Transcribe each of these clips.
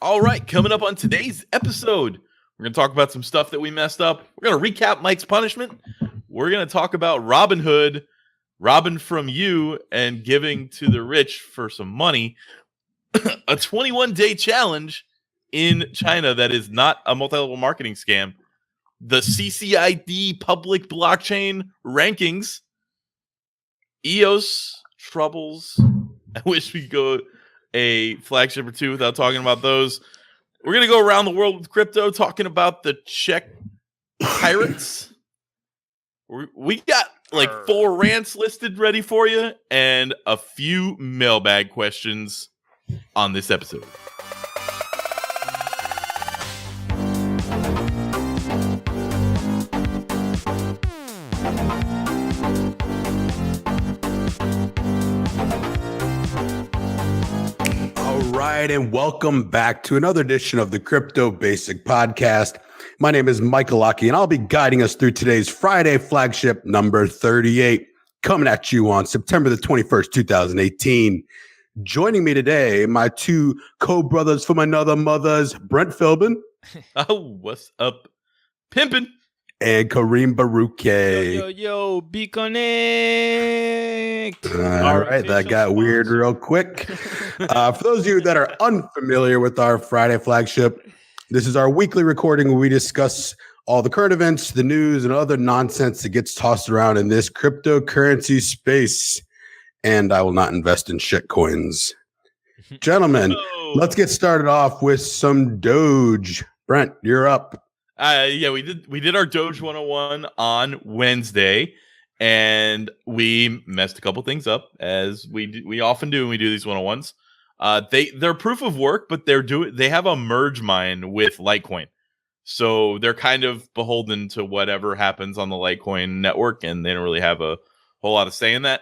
All right, coming up on today's episode, we're going to talk about some stuff that we messed up. We're going to recap Mike's punishment. We're going to talk about Robin Hood, robbing from you and giving to the rich for some money. A 21-day challenge in China that is not a multi-level marketing scam. The CCID public blockchain rankings. EOS troubles. I wish we could go a flagship or two without talking about those. We're going to go around the world with crypto, talking about the Czech pirates. We got like 4 rants listed ready for you and a few mailbag questions on this episode. And welcome back to another edition of the Crypto Basic Podcast. My name is Michael Aki, and I'll be guiding us through today's Friday flagship number 38, coming at you on September the 21st, 2018. Joining me today, my 2 co-brothers from another mother's, Brent Philbin. Oh, what's up, pimpin'? And Kareem Baruche. Yo, be connect. All right, that got weird real quick. For those of you that are unfamiliar with our Friday flagship, this is our weekly recording where we discuss all the current events, the news, and other nonsense that gets tossed around in this cryptocurrency space. And I will not invest in shit coins. Gentlemen, let's get started off with some Doge. Brent, you're up. Yeah, we did our Doge 101 on Wednesday, and we messed a couple things up, as we often do when we do these 101s. They're proof of work, but they have a merge mine with Litecoin, so they're kind of beholden to whatever happens on the Litecoin network, and they don't really have a whole lot of say in that.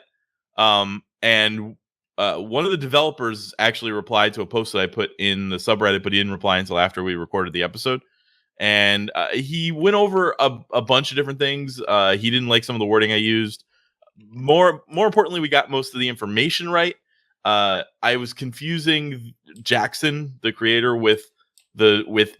And one of the developers actually replied to a post that I put in the subreddit, but he didn't reply until after we recorded the episode. And he went over a bunch of different things. He didn't like some of the wording I used. More importantly, we got most of the information right. I was confusing Jackson, the creator, with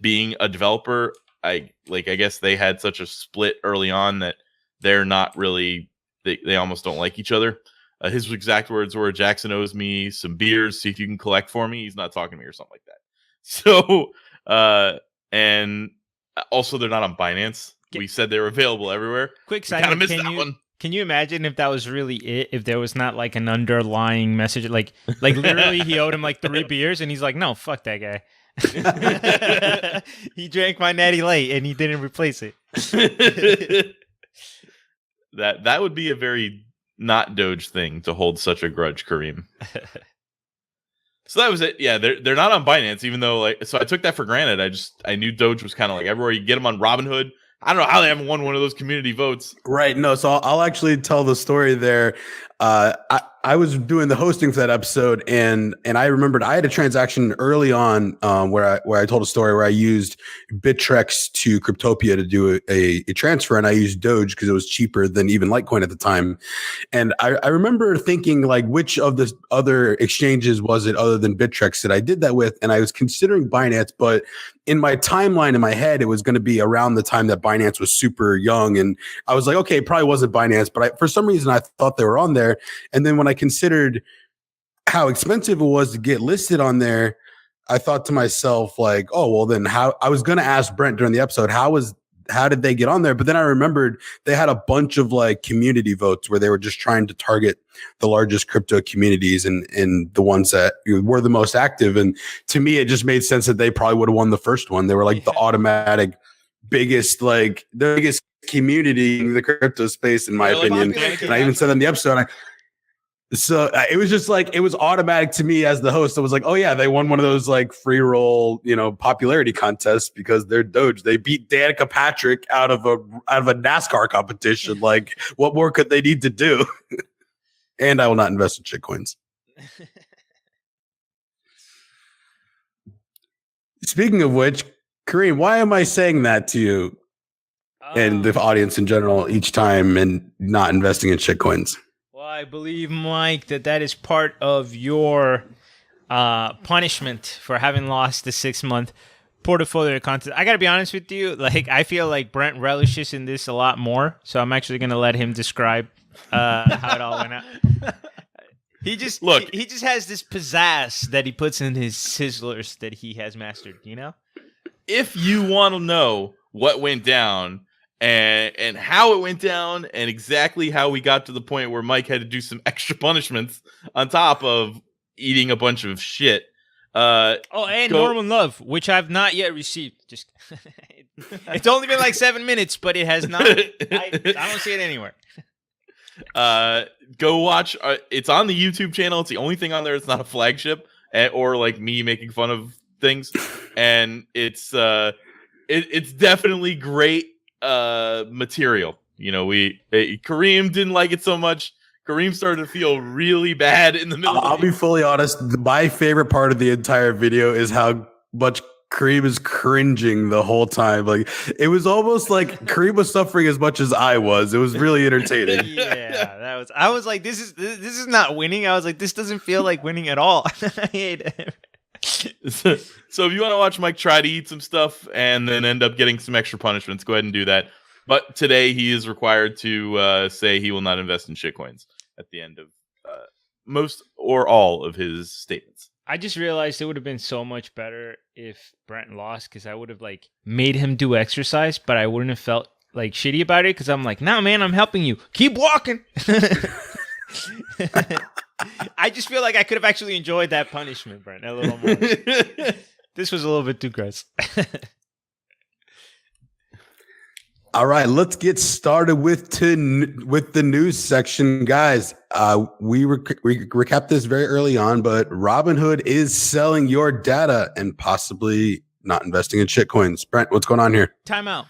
being a developer. I guess they had such a split early on that they're not really. They almost don't like each other. His exact words were, "Jackson owes me some beers. See if you can collect for me." He's not talking to me or something like that. So and. Also, they're not on Binance. We said they were available everywhere. Quick side note, can you imagine if that was really it? If there was not like an underlying message, like literally he owed him like 3 beers, and he's like, "No, fuck that guy." He drank my natty light, and he didn't replace it. That would be a very not Doge thing to hold such a grudge, Kareem. So that was it. Yeah, they're not on Binance, even though so I took that for granted. I knew Doge was kind of like everywhere. You get them on Robinhood. I don't know how they haven't won one of those community votes. Right. No. So I'll actually tell the story there. I was doing the hosting for that episode, and I remembered I had a transaction early on where I told a story where I used Bittrex to Cryptopia to do a transfer, and I used Doge because it was cheaper than even Litecoin at the time. And I remember thinking, like, which of the other exchanges was it other than Bittrex that I did that with? And I was considering Binance, but in my timeline in my head, it was going to be around the time that Binance was super young, and I was like, okay, it probably wasn't Binance, but for some reason I thought they were on there. And then when I considered how expensive it was to get listed on there, I thought to myself, like, oh, well, then how? I was going to ask Brent during the episode, how did they get on there? But then I remembered they had a bunch of like community votes where they were just trying to target the largest crypto communities and the ones that were the most active. And to me, it just made sense that they probably would have won the first one. They were like the automatic biggest community in the crypto space, in my opinion. And I even said in the episode, so it was just like, it was automatic to me as the host. I was like, oh yeah, they won one of those like free roll, popularity contests because they're Doge. They beat Danica Patrick out of a NASCAR competition. Like, what more could they need to do? And I will not invest in shitcoins. Speaking of which, Kareem, why am I saying that to you and the audience in general each time and not investing in shitcoins? Well, I believe, Mike, that is part of your punishment for having lost the 6-month portfolio contest. I gotta be honest with you, like I feel like Brent relishes in this a lot more, so I'm actually gonna let him describe how it all went out. He just he just has this pizzazz that he puts in his sizzlers that he has mastered, you know? If you want to know what went down and how it went down and exactly how we got to the point where Mike had to do some extra punishments on top of eating a bunch of shit. Norman Love, which I've not yet received. Just it's only been like 7 minutes, but it has not. I don't see it anywhere. Go watch. It's on the YouTube channel. It's the only thing on there. It's not a flagship or like me making fun of things, and it's definitely great material. You know, Kareem didn't like it so much. Kareem started to feel really bad in the middle. I'll be fully honest. My favorite part of the entire video is how much Kareem is cringing the whole time. Like it was almost like Kareem was suffering as much as I was. It was really entertaining. Yeah, that was. I was like, this is not winning. I was like, this doesn't feel like winning at all. I hate it. So if you want to watch Mike try to eat some stuff and then end up getting some extra punishments, go ahead and do that. But today he is required to say he will not invest in shitcoins at the end of most or all of his statements. I just realized it would have been so much better if Brent lost, because I would have like made him do exercise, but I wouldn't have felt like shitty about it because I'm like, nah, man, I'm helping you. Keep walking. I just feel like I could have actually enjoyed that punishment, Brent, a little more. This was a little bit too gross. All right, let's get started with the news section, guys. We recapped this very early on, but Robinhood is selling your data and possibly not investing in shitcoins. Brent, what's going on here? Time out.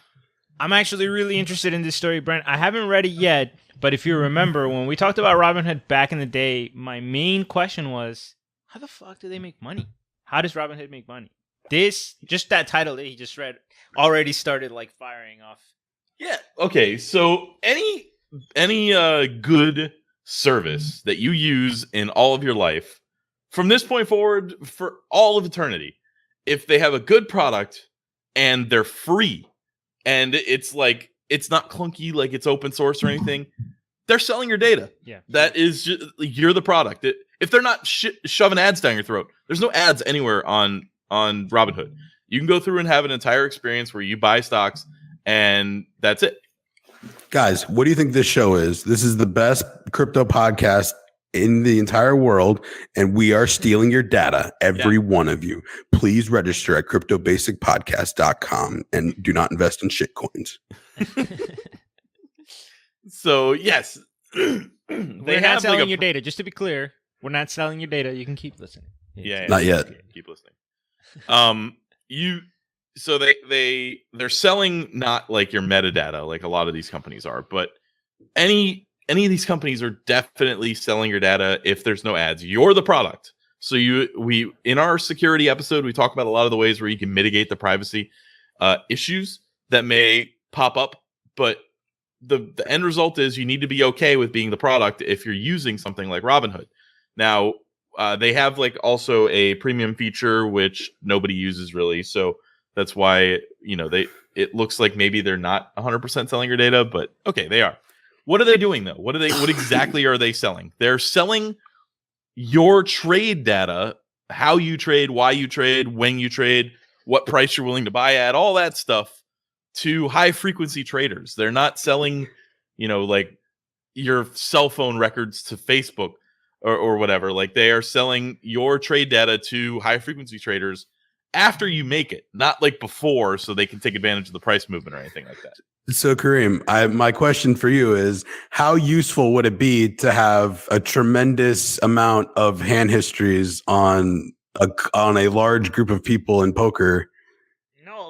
I'm actually really interested in this story, Brent. I haven't read it yet, but if you remember, when we talked about Robinhood back in the day, my main question was, how the fuck do they make money? How does Robinhood make money? Just that title that he just read already started like firing off. Yeah. Okay. So any good service that you use in all of your life, from this point forward for all of eternity, if they have a good product and they're free, and it's like it's not clunky, like it's open source or anything, they're selling your data. Yeah. That is just, you're the product. If they're not shoving ads down your throat, there's no ads anywhere on Robinhood. You can go through and have an entire experience where you buy stocks. And that's it. Guys, what do you think this show is? This is the best crypto podcast in the entire world, and we are stealing your data, every one of you. Please register at cryptobasicpodcast.com and do not invest in shitcoins. So, yes. We're not selling your data. Just to be clear, we're not selling your data. You can keep listening. Yeah. Not yet. Keep listening. So they're selling not like your metadata like a lot of these companies are, but any of these companies are definitely selling your data if there's no ads. You're the product. So we in our security episode, we talk about a lot of the ways where you can mitigate the privacy issues that may pop up, but the end result is you need to be okay with being the product if you're using something like Robinhood. Now, they have like also a premium feature which nobody uses really, so that's why, you know, it looks like maybe they're not 100% selling your data, but okay, they are. What are they doing though? What exactly are they selling? They're selling your trade data, how you trade, why you trade, when you trade, what price you're willing to buy at, all that stuff to high frequency traders. They're not selling, you know, like your cell phone records to Facebook or whatever. Like they are selling your trade data to high frequency traders after you make it, not like before, so they can take advantage of the price movement or anything like that. So Kareem, my question for you is, how useful would it be to have a tremendous amount of hand histories on a large group of people in poker?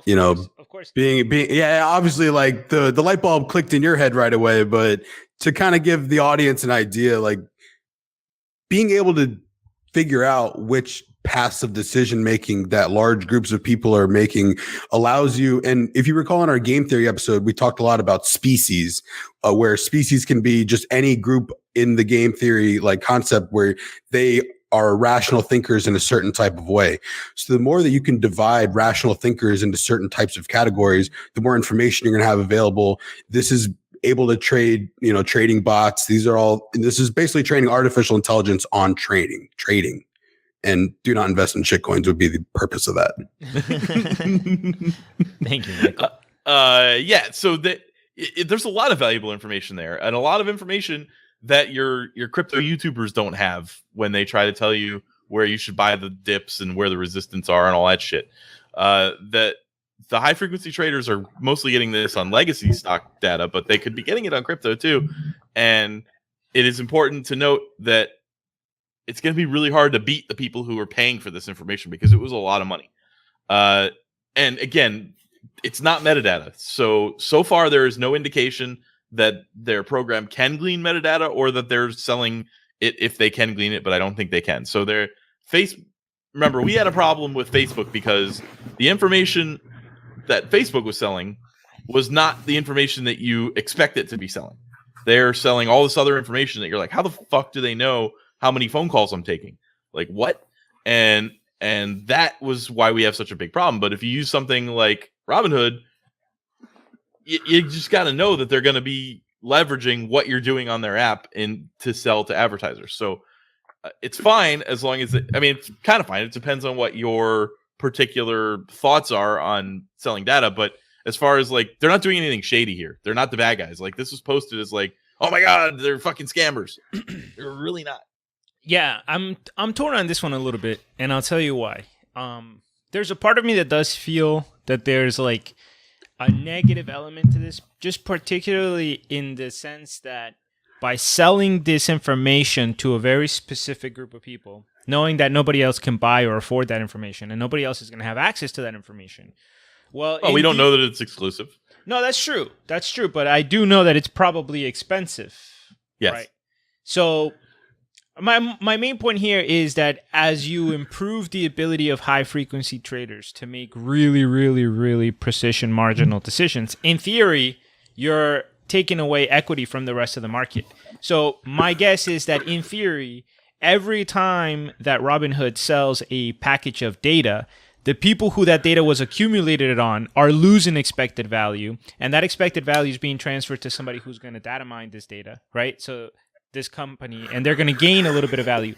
No, of course. Being obviously like the light bulb clicked in your head right away, but to kind of give the audience an idea, like being able to figure out which passive decision making that large groups of people are making allows you. And if you recall in our game theory episode, we talked a lot about species, where species can be just any group in the game theory like concept where they are rational thinkers in a certain type of way. So the more that you can divide rational thinkers into certain types of categories, the more information you're going to have available. This is able to trade, trading bots. This is basically training artificial intelligence on trading. And do not invest in shitcoins would be the purpose of that. Thank you, Michael. Yeah. So there's a lot of valuable information there, and a lot of information that your crypto YouTubers don't have when they try to tell you where you should buy the dips and where the resistance are and all that shit. That the high frequency traders are mostly getting this on legacy stock data, but they could be getting it on crypto too. And it is important to note that it's going to be really hard to beat the people who are paying for this information because it was a lot of money. And again, it's not metadata. So far there is no indication that their program can glean metadata or that they're selling it if they can glean it, but I don't think they can. So remember, we had a problem with Facebook because the information that Facebook was selling was not the information that you expect it to be selling. They're selling all this other information that you're like, how the fuck do they know how many phone calls I'm taking? Like, what? And that was why we have such a big problem. But if you use something like Robinhood, you just got to know that they're going to be leveraging what you're doing on their app to sell to advertisers. So it's fine as long as it's kind of fine. It depends on what your particular thoughts are on selling data. But as far as like, they're not doing anything shady here. They're not the bad guys. Like, this was posted as like, oh my God, they're fucking scammers. They're really not. Yeah, I'm torn on this one a little bit, and I'll tell you why. There's a part of me that does feel that there's like a negative element to this, just particularly in the sense that by selling this information to a very specific group of people, knowing that nobody else can buy or afford that information and nobody else is going to have access to that information. Well, we don't know that it's exclusive. No, that's true. That's true. But I do know that it's probably expensive. Yes. Right? So my main point here is that as you improve the ability of high frequency traders to make really, really, really precision marginal decisions, in theory, you're taking away equity from the rest of the market. So my guess is that in theory, every time that Robinhood sells a package of data, the people who that data was accumulated on are losing expected value, and that expected value is being transferred to somebody who's going to data mine this data, right? So this company, and they're going to gain a little bit of value.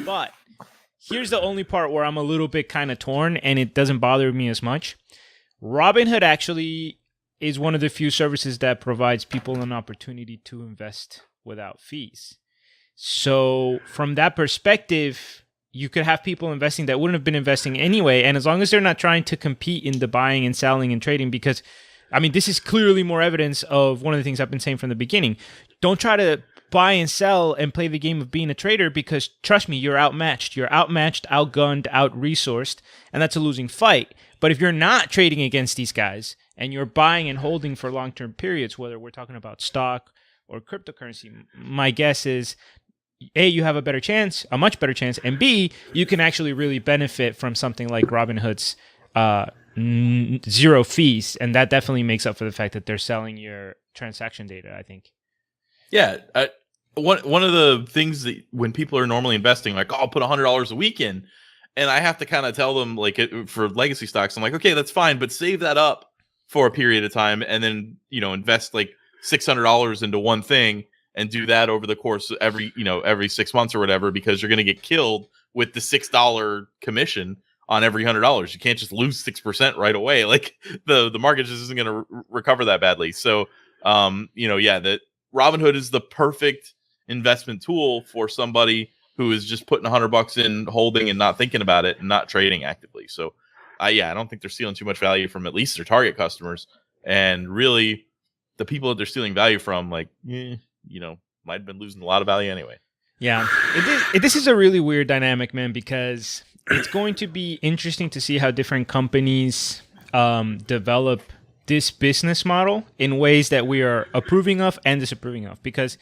But here's the only part where I'm a little bit kind of torn, and it doesn't bother me as much. Robinhood actually is one of the few services that provides people an opportunity to invest without fees. So from that perspective, you could have people investing that wouldn't have been investing anyway. And as long as they're not trying to compete in the buying and selling and trading, because this is clearly more evidence of one of the things I've been saying from the beginning. Don't try to buy and sell and play the game of being a trader, because trust me, you're outmatched. You're outmatched, outgunned, out-resourced, and that's a losing fight. But if you're not trading against these guys and you're buying and holding for long-term periods, whether we're talking about stock or cryptocurrency, my guess is A, you have a better chance, a much better chance, and B, you can actually really benefit from something like Robinhood's zero fees, and that definitely makes up for the fact that they're selling your transaction data, I think. Yeah, one of the things that when people are normally investing, like, oh, I'll put $100 a week in, and I have to kind of tell them, like, for legacy stocks, I'm like, okay, that's fine, but save that up for a period of time, and then invest like $600 into one thing, and do that over the course of every 6 months or whatever, because you're going to get killed with the $6 commission on every $100. You can't just lose 6% right away. Like the market just isn't going to recover that badly. So, that Robinhood is the perfect investment tool for somebody who is just putting $100 in, holding, and not thinking about it, and not trading actively. So, I don't think they're stealing too much value from at least their target customers. And really, the people that they're stealing value from, like, might have been losing a lot of value anyway. Yeah. This is a really weird dynamic, man, because it's going to be interesting to see how different companies develop this business model in ways that we are approving of and disapproving of, because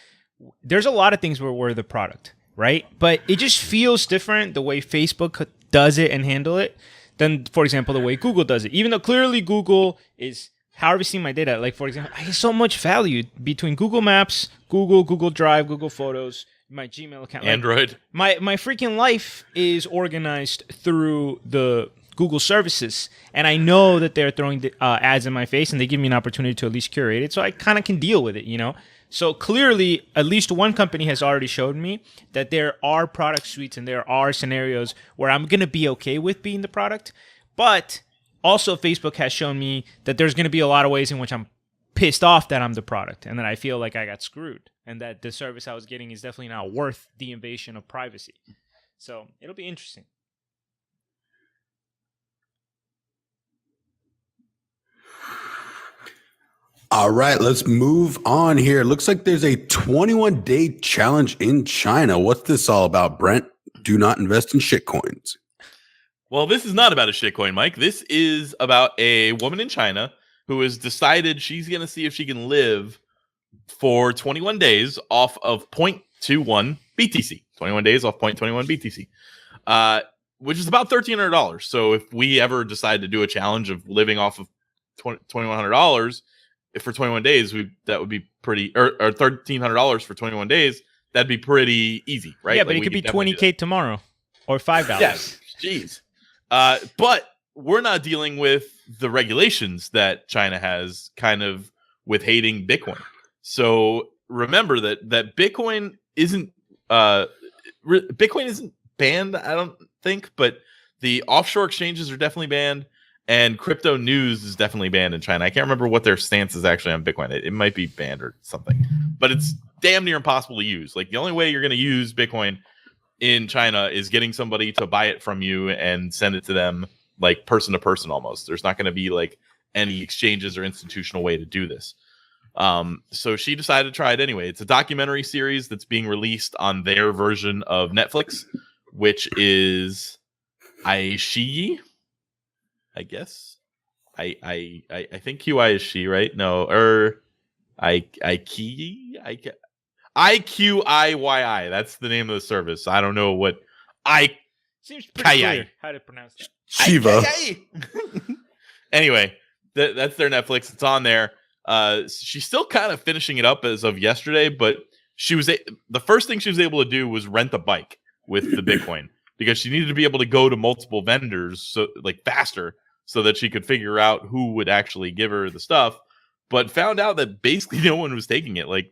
there's a lot of things where we're the product, right? But it just feels different the way Facebook does it and handle it than, for example, the way Google does it. Even though clearly Google is harvesting my data. Like, for example, I get so much value between Google Maps, Google Drive, Google Photos, my Gmail account. Android. My freaking life is organized through the Google services, and I know that they're throwing ads in my face, and they give me an opportunity to at least curate it, so I kind of can deal with it, you know? So clearly, at least one company has already showed me that there are product suites and there are scenarios where I'm going to be okay with being the product, but also Facebook has shown me that there's going to be a lot of ways in which I'm pissed off that I'm the product and that I feel like I got screwed and that the service I was getting is definitely not worth the invasion of privacy. So it'll be interesting. All right, let's move on here. Looks like there's a 21-day challenge in China. What's this all about, Brent? Do not invest in shitcoins. Well, this is not about a shitcoin, Mike. This is about a woman in China who has decided she's going to see if she can live for 21 days off of 0.21 BTC. 21 days off 0.21 BTC, which is about $1,300. So if we ever decide to do a challenge of living off of $2,100 for 21 days, that would be pretty, or $1,300 for 21 days. That'd be pretty easy, right? Yeah, but it could be 20K tomorrow or $5. Yes, jeez. But we're not dealing with the regulations that China has kind of with hating Bitcoin. So remember that Bitcoin isn't banned, I don't think, but the offshore exchanges are definitely banned, and crypto news is definitely banned in China. I can't remember what their stance is actually on Bitcoin. It might be banned or something, but it's damn near impossible to use. Like, the only way you're going to use Bitcoin in China is getting somebody to buy it from you and send it to them, like person to person almost. There's not going to be like any exchanges or institutional way to do this. So she decided to try it anyway. It's a documentary series that's being released on their version of Netflix, which is Aishi, I guess. I think QI is she, right? No, or IQIYI. That's the name of the service. I don't know what seems pretty clear how to pronounce that. Shiva. Anyway, that's their Netflix. It's on there. She's still kind of finishing it up as of yesterday, but the first thing she was able to do was rent a bike with the Bitcoin because she needed to be able to go to multiple vendors so like faster so that she could figure out who would actually give her the stuff. But found out that basically no one was taking it. Like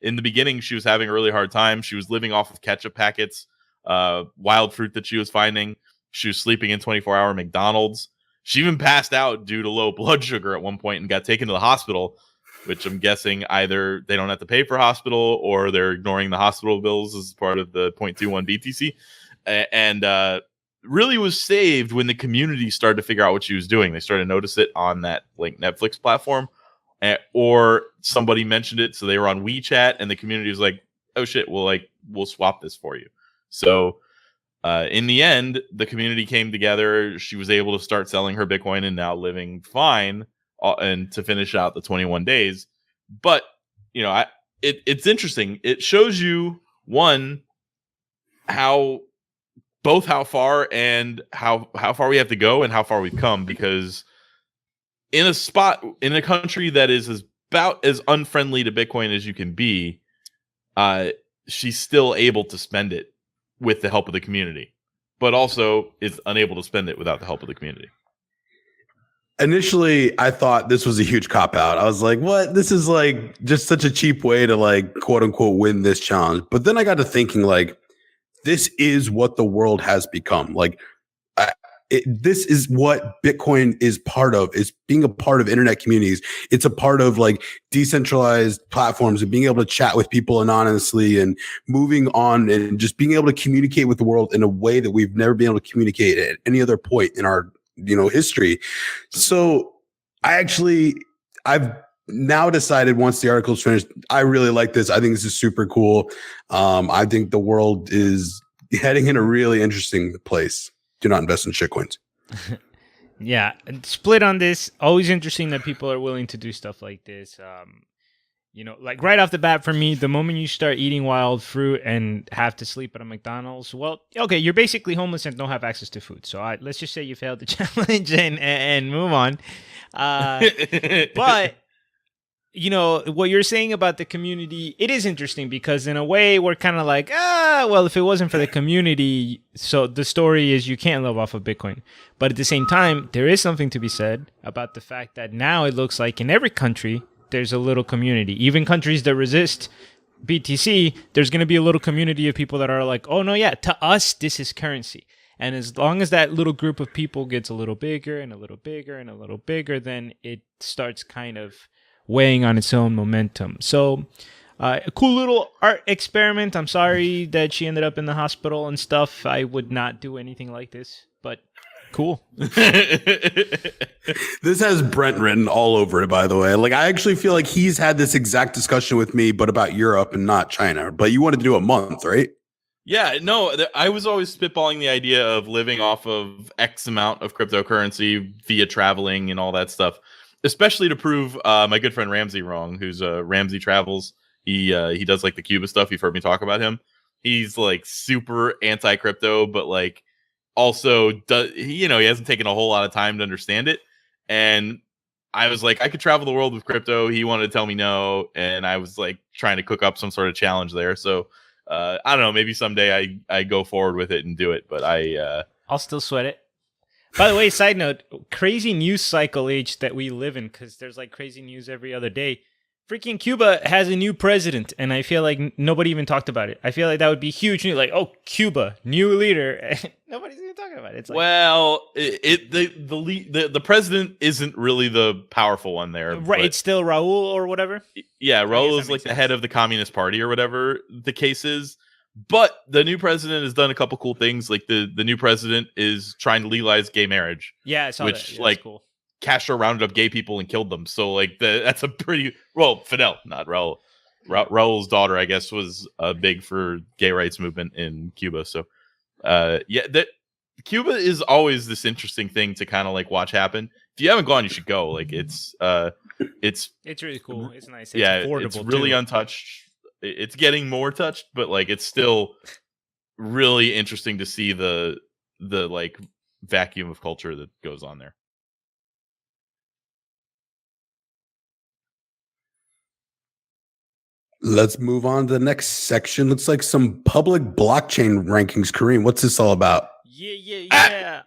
in the beginning, she was having a really hard time. She was living off of ketchup packets, wild fruit that she was finding. She was sleeping in 24-hour McDonald's. She even passed out due to low blood sugar at one point and got taken to the hospital, which I'm guessing either they don't have to pay for hospital or they're ignoring the hospital bills as part of the 0.21 BTC. And really was saved when the community started to figure out what she was doing. They started to notice it on that like Netflix platform. Or somebody mentioned it, so they were on WeChat, and the community was like, "Oh shit, we'll swap this for you." So, in the end, the community came together. She was able to start selling her Bitcoin and now living fine, and to finish out the 21 days. But you know, it's interesting. It shows you how far and how far we have to go and how far we've come, because in a country that is about as unfriendly to Bitcoin as you can be, she's still able to spend it with the help of the community, but also is unable to spend it without the help of the community. Initially, I thought this was a huge cop-out. I was like, what? This is like just such a cheap way to like, quote unquote, win this challenge. But then I got to thinking, like, this is what the world has become. Like, this is what Bitcoin is part of, is being a part of internet communities. It's a part of like decentralized platforms and being able to chat with people anonymously and moving on and just being able to communicate with the world in a way that we've never been able to communicate at any other point in our, history. So I've now decided, once the article's finished, I really like this. I think this is super cool. I think the world is heading in a really interesting place. Do not invest in shitcoins. Yeah, split on this. Always interesting that people are willing to do stuff like this. Like right off the bat for me, the moment you start eating wild fruit and have to sleep at a McDonald's, well, okay, you're basically homeless and don't have access to food. So let's just say you failed the challenge and move on. But what you're saying about the community, it is interesting because in a way we're kind of like, well, if it wasn't for the community, so the story is you can't live off of Bitcoin. But at the same time, there is something to be said about the fact that now it looks like in every country, there's a little community. Even countries that resist BTC, there's going to be a little community of people that are like, oh, no, yeah, to us, this is currency. And as long as that little group of people gets a little bigger and a little bigger and a little bigger, then it starts kind of weighing on its own momentum. So a cool little art experiment. I'm sorry that she ended up in the hospital and stuff. I would not do anything like this, but cool. This has Brent written all over it, by the way. Like, I actually feel like he's had this exact discussion with me, but about Europe and not China. But you wanted to do a month, right? Yeah, no, I was always spitballing the idea of living off of X amount of cryptocurrency via traveling and all that stuff, especially to prove my good friend Ramsey wrong, who's Ramsey Travels. He does like the Cuba stuff. You've heard me talk about him. He's like super anti-crypto, but like also does, he hasn't taken a whole lot of time to understand it. And I was like, I could travel the world with crypto. He wanted to tell me no, and I was like trying to cook up some sort of challenge there. So I don't know, maybe someday I go forward with it and do it, but I'll still sweat it. By the way, side note, crazy news cycle age that we live in, because there's like crazy news every other day. Freaking Cuba has a new president, and I feel like nobody even talked about it. I feel like that would be huge news. Like, oh, Cuba, new leader. Nobody's even talking about it. It's like, well, the president isn't really the powerful one there. Right, it's still Raul or whatever. Yeah, Raul is like the head of the Communist Party or whatever the case is. But the new president has done a couple cool things. Like the new president is trying to legalize gay marriage. Yeah, I saw which that. Yeah, like cool. Castro rounded up gay people and killed them. So like that's a pretty Fidel, not Raul. Raul's daughter, I guess, was big for gay rights movement in Cuba. So Cuba is always this interesting thing to kind of like watch happen. If you haven't gone, you should go. Like it's really cool. It's nice. It's affordable. It's really too. Untouched. It's getting more touched, but like it's still really interesting to see the like vacuum of culture that goes on there. Let's move on to the next section. Looks like some public blockchain rankings. Kareem, what's this all about? Yeah.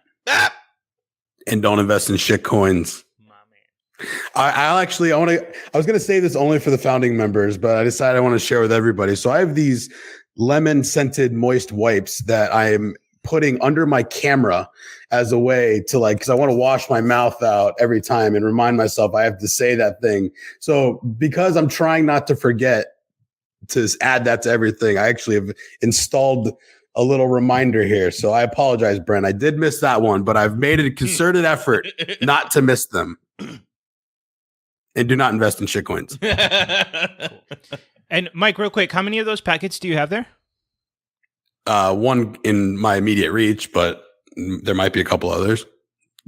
And don't invest in shit coins. My man. I was going to say this only for the founding members, but I decided I want to share with everybody. So I have these lemon scented moist wipes that I am putting under my camera as a way to because I want to wash my mouth out every time and remind myself I have to say that thing. So because I'm trying not to forget to add that to everything, I actually have installed a little reminder here. So I apologize, Brent. I did miss that one, but I've made a concerted effort not to miss them. And do not invest in shitcoins. Cool. And Mike, real quick, how many of those packets do you have there? One in my immediate reach, but there might be a couple others.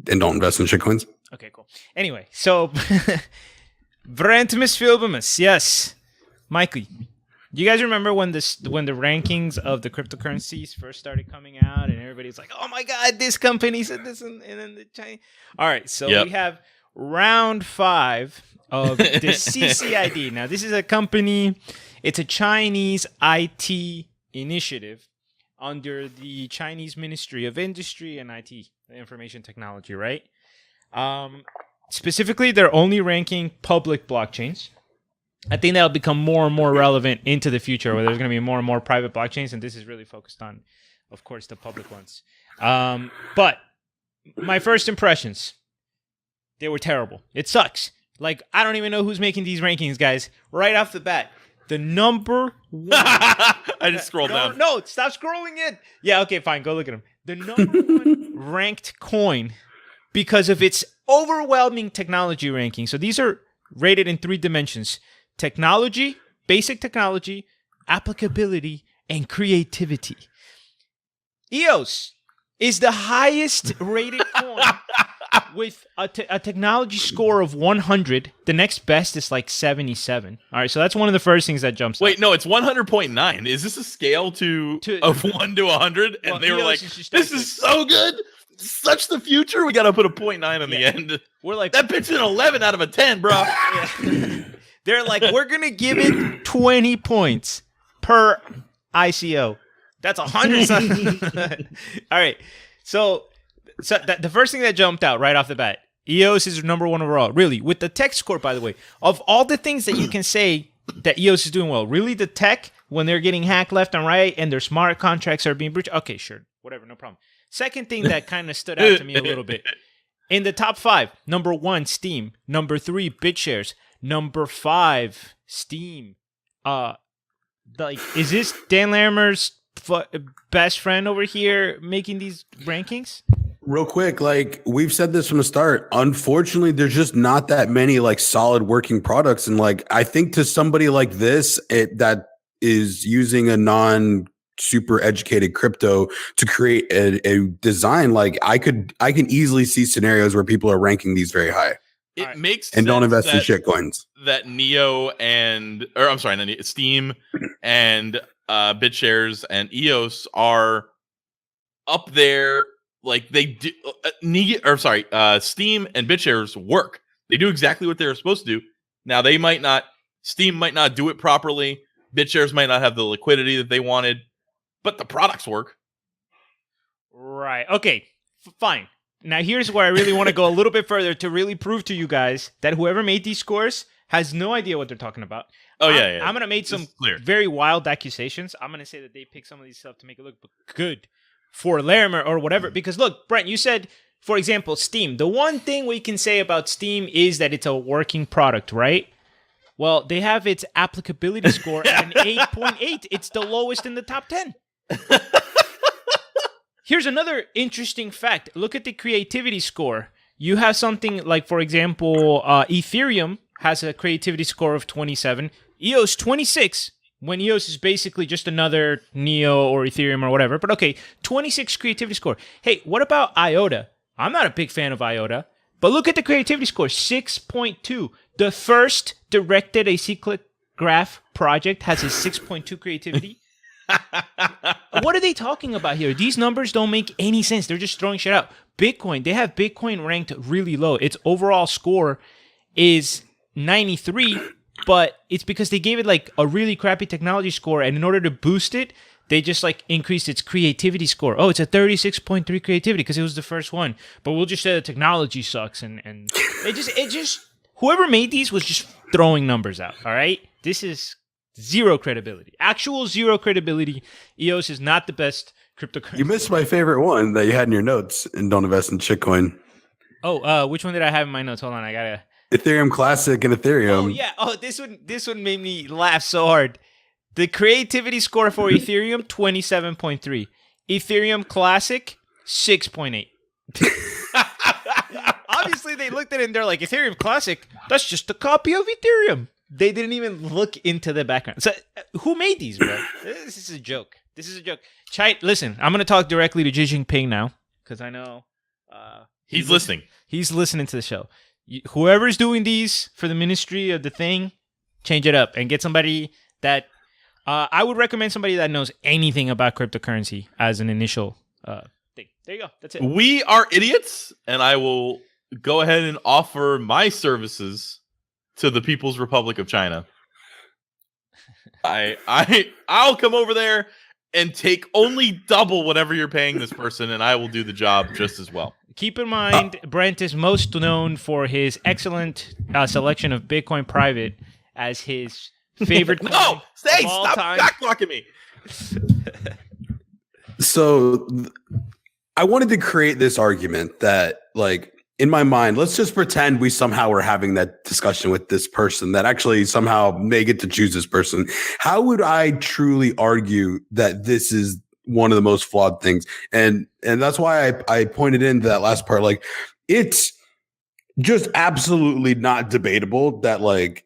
And don't invest in shitcoins. Okay, cool. Anyway, so Brent Misfilbimus, yes. Mikey, do you guys remember when the rankings of the cryptocurrencies first started coming out and everybody's like, oh my God, this company said this and then the Chinese. All right, so we have round 5 of the CCID. Now, this is a company, it's a Chinese IT initiative under the Chinese Ministry of Industry and IT, Information Technology, right? Specifically, they're only ranking public blockchains. I think that'll become more and more relevant into the future where there's going to be more and more private blockchains, and this is really focused on, of course, the public ones. But my first impressions, they were terrible. It sucks. Like, I don't even know who's making these rankings, guys. Right off the bat, the number one... I just scrolled down. No, stop scrolling it. Yeah, okay, fine. Go look at them. The number one ranked coin because of its overwhelming technology ranking. So these are rated in 3 dimensions. Technology, basic technology, applicability, and creativity. EOS is the highest rated coin with a technology score of 100. The next best is like 77. All right, so that's one of the first things that jumps Wait, up. no, it's 100.9. Is this a scale of 1 to 100? And they were like, this is so good. Such the future. We got to put a 0.9 on the end. We're like, that bitch is an 11 out of a 10, bro. They're like, we're gonna give it 20 points per ICO. That's 100. All right. So the first thing that jumped out right off the bat, EOS is number one overall. Really, with the tech score, by the way, of all the things that you can say that EOS is doing well, really the tech, when they're getting hacked left and right and their smart contracts are being breached, okay, sure, whatever, no problem. Second thing that kind of stood out to me a little bit, in the top 5, number 1, Steam. Number 3, BitShares. Number 5, Steam. Like, is this Dan Larimer's best friend over here making these rankings? Real quick, like we've said this from the start, unfortunately, there's just not that many like solid working products. And like, I think to somebody like this, that is using a non super educated crypto to create a design, like I can easily see scenarios where people are ranking these very high. It makes and sense don't invest in shit coins. That Steam and BitShares and EOS are up there. Like they do, Steam and BitShares work. They do exactly what they're supposed to do. Now Steam might not do it properly. BitShares might not have the liquidity that they wanted, but the products work. Right. Okay. Fine. Now here's where I really want to go a little bit further to really prove to you guys that whoever made these scores has no idea what they're talking about. I'm going to make some very wild accusations. I'm going to say that they picked some of these stuff to make it look good for Larimer or whatever. Because look, Brent, you said, for example, Steam. The one thing we can say about Steam is that it's a working product, right? Well, they have its applicability score at an 8.8. It's the lowest in the top 10. Here's another interesting fact. Look at the creativity score. You have something like, for example, Ethereum has a creativity score of 27. EOS 26, when EOS is basically just another Neo or Ethereum or whatever. But okay, 26 creativity score. Hey, what about IOTA? I'm not a big fan of IOTA, but look at the creativity score, 6.2. The first directed acyclic graph project has a 6.2 creativity. What are they talking about here? These numbers don't make any sense. They're just throwing shit out. Bitcoin, they have Bitcoin ranked really low. Its overall score is 93, but it's because they gave it like a really crappy technology score, and in order to boost it, they just like increased its creativity score. Oh, it's a 36.3 creativity because it was the first one. But we'll just say the technology sucks, and it just whoever made these was just throwing numbers out. All right, this is zero credibility. Actual zero credibility. EOS is not the best cryptocurrency. You missed my favorite one that you had in your notes, and don't invest in shitcoin. Oh, which one did I have in my notes? Hold on, I gotta. Ethereum Classic and Ethereum. Oh yeah. Oh, this one made me laugh so hard. The creativity score for Ethereum 27.3. Ethereum Classic 6.8. Obviously, they looked at it and they're like, Ethereum Classic, that's just a copy of Ethereum. They didn't even look into the background. So, who made these, bro? This is a joke. Chai, listen, I'm going to talk directly to Xi Jinping now, because I know he's listening. He's listening to the show. Whoever's doing these for the ministry of the thing, change it up and get somebody that I would recommend somebody that knows anything about cryptocurrency as an initial thing. There you go. That's it. We are idiots, and I will go ahead and offer my services to the People's Republic of China. I'll come over there and take only double whatever you're paying this person, and I will do the job just as well. Keep in mind, Brent is most known for his excellent selection of Bitcoin Private as his favorite coin No! Stay! of all Stop time. backblocking me! So I wanted to create this argument that, like, in my mind, let's just pretend we somehow were having that discussion with this person that actually somehow may get to choose this person. How would I truly argue that this is one of the most flawed things? And that's why I pointed into that last part. Like, it's just absolutely not debatable that like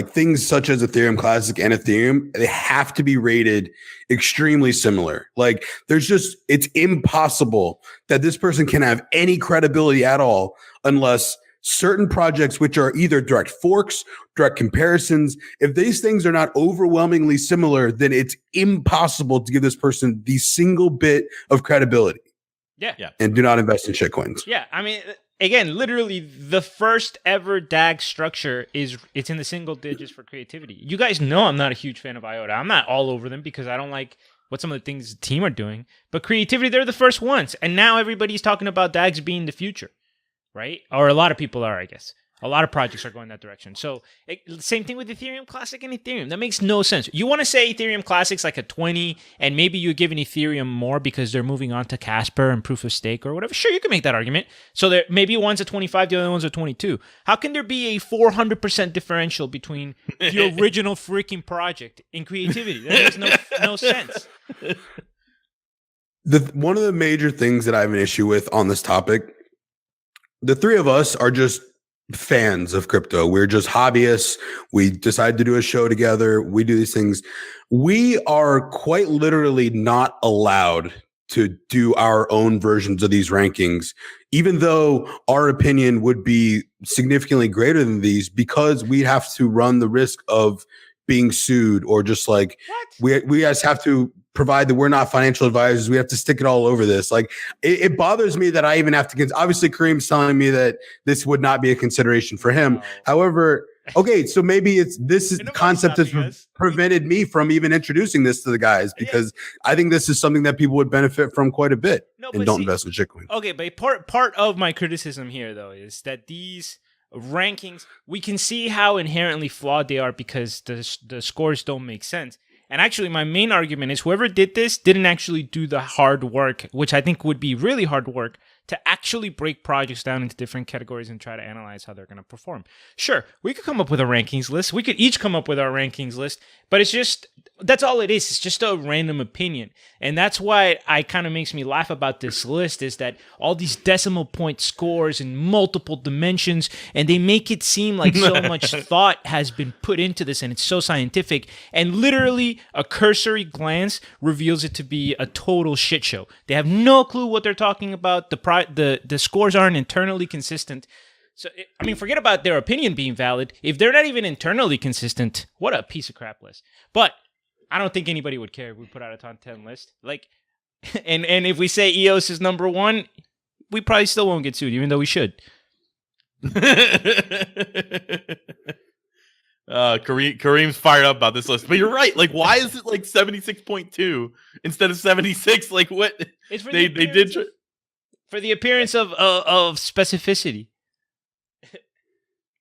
things such as Ethereum Classic and Ethereum, they have to be rated extremely similar. Like, it's impossible that this person can have any credibility at all unless certain projects, which are either direct forks, direct comparisons, if these things are not overwhelmingly similar, then it's impossible to give this person the single bit of credibility. Yeah. And do not invest in shitcoins. Yeah. I mean, again, literally the first ever DAG structure it's in the single digits for creativity. You guys know I'm not a huge fan of IOTA. I'm not all over them because I don't like what some of the things the team are doing. But creativity, they're the first ones. And now everybody's talking about DAGs being the future, right? Or a lot of people are, I guess. A lot of projects are going that direction. So same thing with Ethereum Classic and Ethereum. That makes no sense. You want to say Ethereum Classic's like a 20, and maybe you're giving Ethereum more because they're moving on to Casper and Proof of Stake or whatever. Sure, you can make that argument. So there, maybe one's a 25, the other one's a 22. How can there be a 400% differential between the original freaking project in creativity? That makes no sense. One of the major things that I have an issue with on this topic, the three of us are just fans of crypto. We're just hobbyists. We decide to do a show together. We do these things. We are quite literally not allowed to do our own versions of these rankings, even though our opinion would be significantly greater than these, because we have to run the risk of being sued, or just like we guys have to provide that we're not financial advisors. We have to stick it all over this. Like it bothers me that I even have to. Obviously, Kareem's telling me that this would not be a consideration for him. No. However, okay, so maybe this is the concept that's prevented me from even introducing this to the guys, because I think this is something that people would benefit from quite a bit. And don't invest in shitcoins. Okay, but part of my criticism here though is that these rankings, we can see how inherently flawed they are because the scores don't make sense. And actually, my main argument is whoever did this didn't actually do the hard work, which I think would be really hard work, to actually break projects down into different categories and try to analyze how they're going to perform. Sure, we could come up with a rankings list. We could each come up with our rankings list, but it's just, that's all it is. It's just a random opinion. And that's why I kind of makes me laugh about this list, is that all these decimal point scores in multiple dimensions, and they make it seem like so much thought has been put into this, and it's so scientific, and literally a cursory glance reveals it to be a total shit show. They have no clue what they're talking about. The scores aren't internally consistent. So, I mean, forget about their opinion being valid. If they're not even internally consistent, what a piece of crap list. But I don't think anybody would care if we put out a top 10 list. Like, and if we say EOS is number one, we probably still won't get sued, even though we should. Kareem's fired up about this list, but you're right. Like, why is it like 76.2 instead of 76? Like, what they did for the appearance of specificity.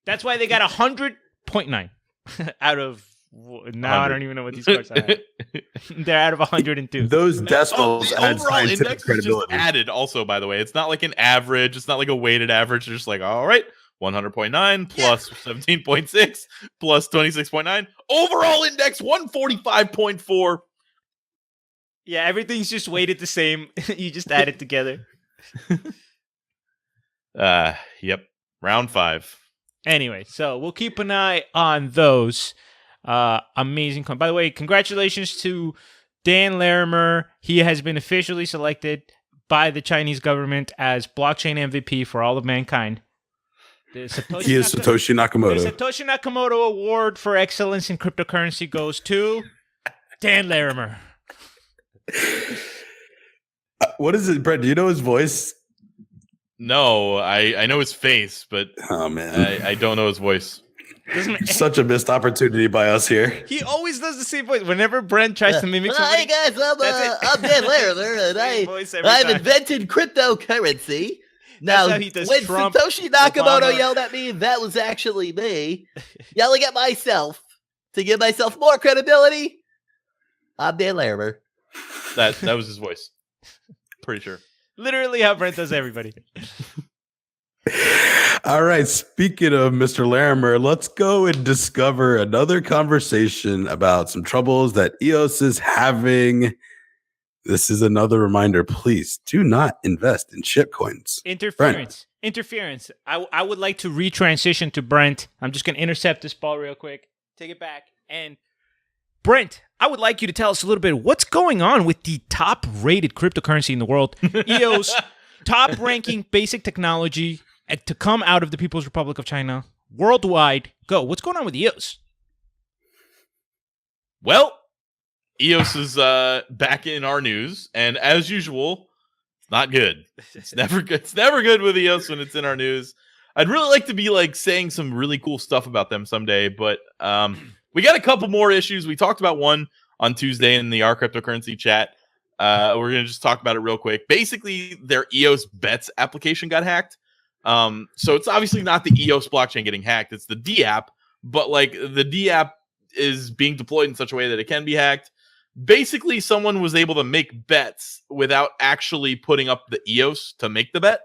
That's why they got 100.9 out of. Now 100. I don't even know what these scores are. They're out of 102. Those decimals add overall index credibility. Just added also, by the way. It's not like an average. It's not like a weighted average. They're just like, all right, 100.9 plus 17.6 plus 26.9. Overall index 145.4. Yeah, everything's just weighted the same. You just add it together. Yep. Round 5. Anyway, so we'll keep an eye on those. Amazing. By the way, congratulations to Dan Larimer. He has been officially selected by the Chinese government as blockchain MVP for all of mankind. He is Satoshi Nakamoto. The Satoshi Nakamoto Award for Excellence in Cryptocurrency goes to Dan Larimer. What is it, Brett? Do you know his voice? No, I know his face, but oh man, I don't know his voice. Such a missed opportunity by us here. He always does the same voice. Whenever Brent tries to mimic somebody. Hey guys, I'm Dan Larimer, and I've invented cryptocurrency. Now, when Trump, Satoshi Nakamoto yelled at me, that was actually me yelling at myself to give myself more credibility. I'm Dan Larimer. That was his voice. Pretty sure. Literally how Brent does everybody. All right. Speaking of Mr. Larimer, let's go and discover another conversation about some troubles that EOS is having. This is another reminder. Please do not invest in shitcoins. Interference. I would like to retransition to Brent. I'm just going to intercept this ball real quick. Take it back. And Brent, I would like you to tell us a little bit what's going on with the top-rated cryptocurrency in the world. EOS, top-ranking basic technology to come out of the People's Republic of China worldwide. Go. What's going on with EOS? Well, EOS is back in our news, and as usual, not good. It's never good. It's never good with EOS when it's in our news. I'd really like to be like saying some really cool stuff about them someday, but we got a couple more issues. We talked about one on Tuesday in the R cryptocurrency chat. We're gonna just talk about it real quick. Basically, their EOS Bets application got hacked. So it's obviously not the EOS blockchain getting hacked; it's the D app. But like the D app is being deployed in such a way that it can be hacked. Basically, someone was able to make bets without actually putting up the EOS to make the bet,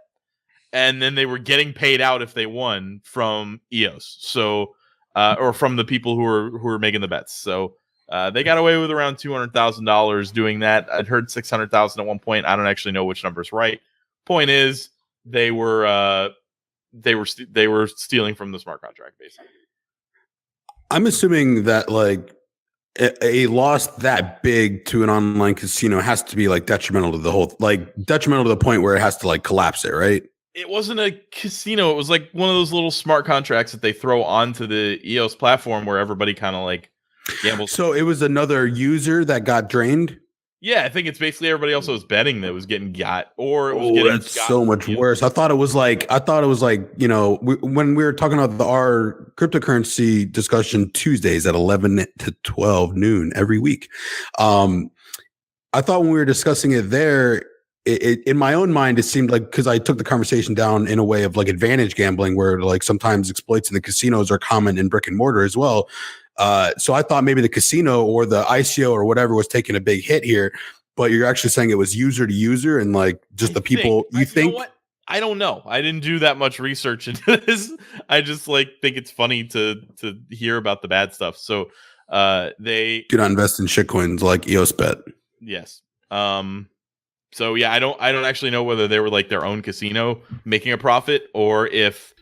and then they were getting paid out if they won from EOS. So, or from the people who were making the bets. So they got away with around $200,000 doing that. I'd heard 600,000 at one point. I don't actually know which number is right. Point is, they were stealing from the smart contract, basically. I'm assuming that like a loss that big to an online casino has to be like detrimental to the whole, like detrimental to the point where it has to like collapse it, right? It wasn't a casino. It was like one of those little smart contracts that they throw onto the EOS platform where everybody kind of like gambles. So it was another user that got drained? Yeah, I think it's basically everybody else that was betting that was getting got, or it was getting that's so much worse. I thought it was like, you know, when we were talking about our cryptocurrency discussion Tuesdays at 11 to 12 noon every week. I thought when we were discussing it there, it in my own mind, it seemed like, because I took the conversation down in a way of like advantage gambling, where like sometimes exploits in the casinos are common in brick and mortar as well. So I thought maybe the casino or the ICO or whatever was taking a big hit here, but you're actually saying it was user to user and like just the people you think. Know what? I don't know. I didn't do that much research into this. I just like think it's funny to hear about the bad stuff. So they do not invest in shitcoins like EOS Bet. Yes. So yeah, I don't actually know whether they were like their own casino making a profit or if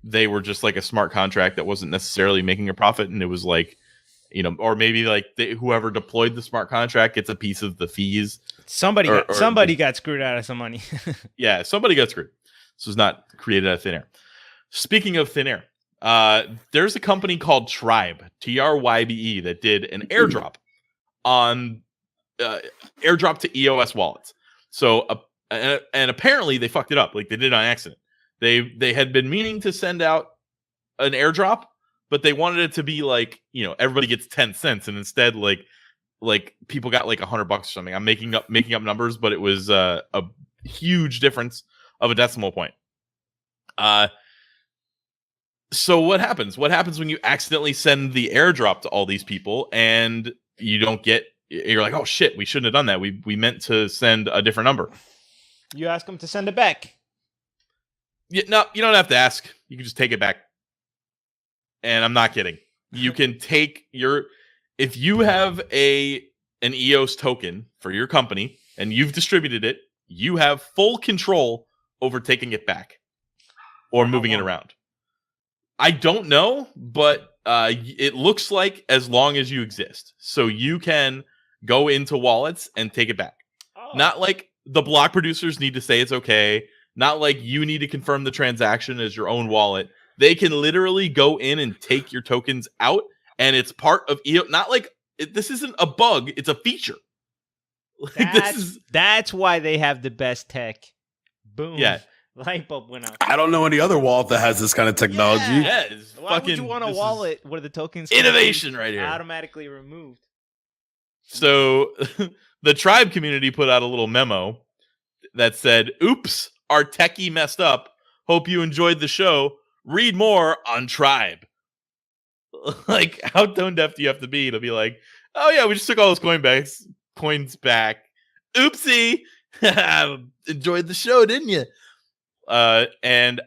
they were just like a smart contract that wasn't necessarily making a profit, and it was like, you know, or maybe like whoever deployed the smart contract gets a piece of the fees. Somebody got screwed out of some money. Yeah, somebody got screwed. This was not created out of thin air. Speaking of thin air, there's a company called Tribe, TRYBE, that did an airdrop on airdrop to EOS wallets. So and apparently they fucked it up, like they did it on accident. They had been meaning to send out an airdrop, but they wanted it to be like, you know, everybody gets 10 cents, and instead like people got like $100 or something. I'm making up numbers, but it was a huge difference of a decimal point. So what happens? What happens when you accidentally send the airdrop to all these people and you don't get? You're like, oh shit, we shouldn't have done that. We meant to send a different number. You ask them to send it back. Yeah, no, you don't have to ask. You can just take it back. And I'm not kidding. You can take if you have an EOS token for your company and you've distributed it, you have full control over taking it back or moving it around. I don't know, but it looks like as long as you exist. So you can go into wallets and take it back. Oh. Not like the block producers need to say it's okay. Not like you need to confirm the transaction as your own wallet. They can literally go in and take your tokens out, and it's part of EOS. Not like this isn't a bug; it's a feature. Like, that's why they have the best tech. Boom! Yeah, light bulb went out. I don't know any other wallet that has this kind of technology. Yeah, why would you want a wallet where the tokens innovation right here automatically removed? So the Tribe community put out a little memo that said, "Oops. Our techie messed up. Hope you enjoyed the show. Read more on Tribe." Like, how tone deaf do you have to be to be like, oh yeah, we just took all those coins back. Oopsie. Enjoyed the show, didn't you? And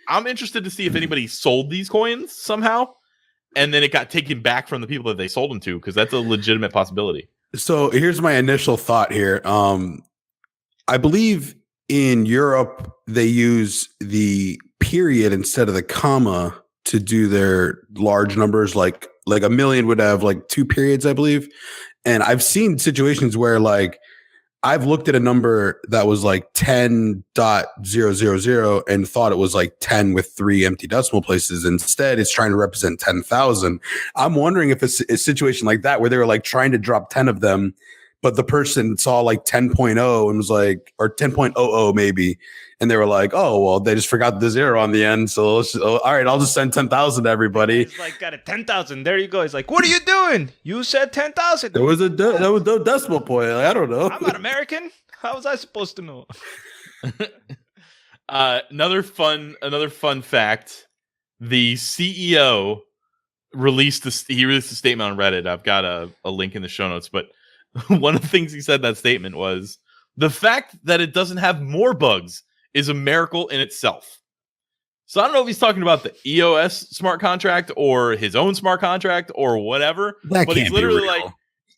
I'm interested to see if anybody sold these coins somehow, and then it got taken back from the people that they sold them to, because that's a legitimate possibility. So here's my initial thought here. I believe in Europe, they use the period instead of the comma to do their large numbers. Like a million would have like 2 periods, I believe. And I've seen situations where like I've looked at a number that was like 10.000 and thought it was like 10 with 3 empty decimal places. Instead, it's trying to represent 10,000. I'm wondering if it's a situation like that where they were like trying to drop 10 of them but the person saw like 10.0 and was like, or 10.00 maybe. And they were like, oh, well, they just forgot the zero on the end. So all right, I'll just send 10,000 to everybody. It's like, got a 10,000. There you go. He's like, what are you doing? You said 10,000. There was no decimal point. Like, I don't know. I'm not American. How was I supposed to know? Another fun fact. The CEO released a statement on Reddit. I've got a link in the show notes, but one of the things he said in that statement was the fact that it doesn't have more bugs is a miracle in itself. So I don't know if he's talking about the EOS smart contract or his own smart contract or whatever, but he's literally like,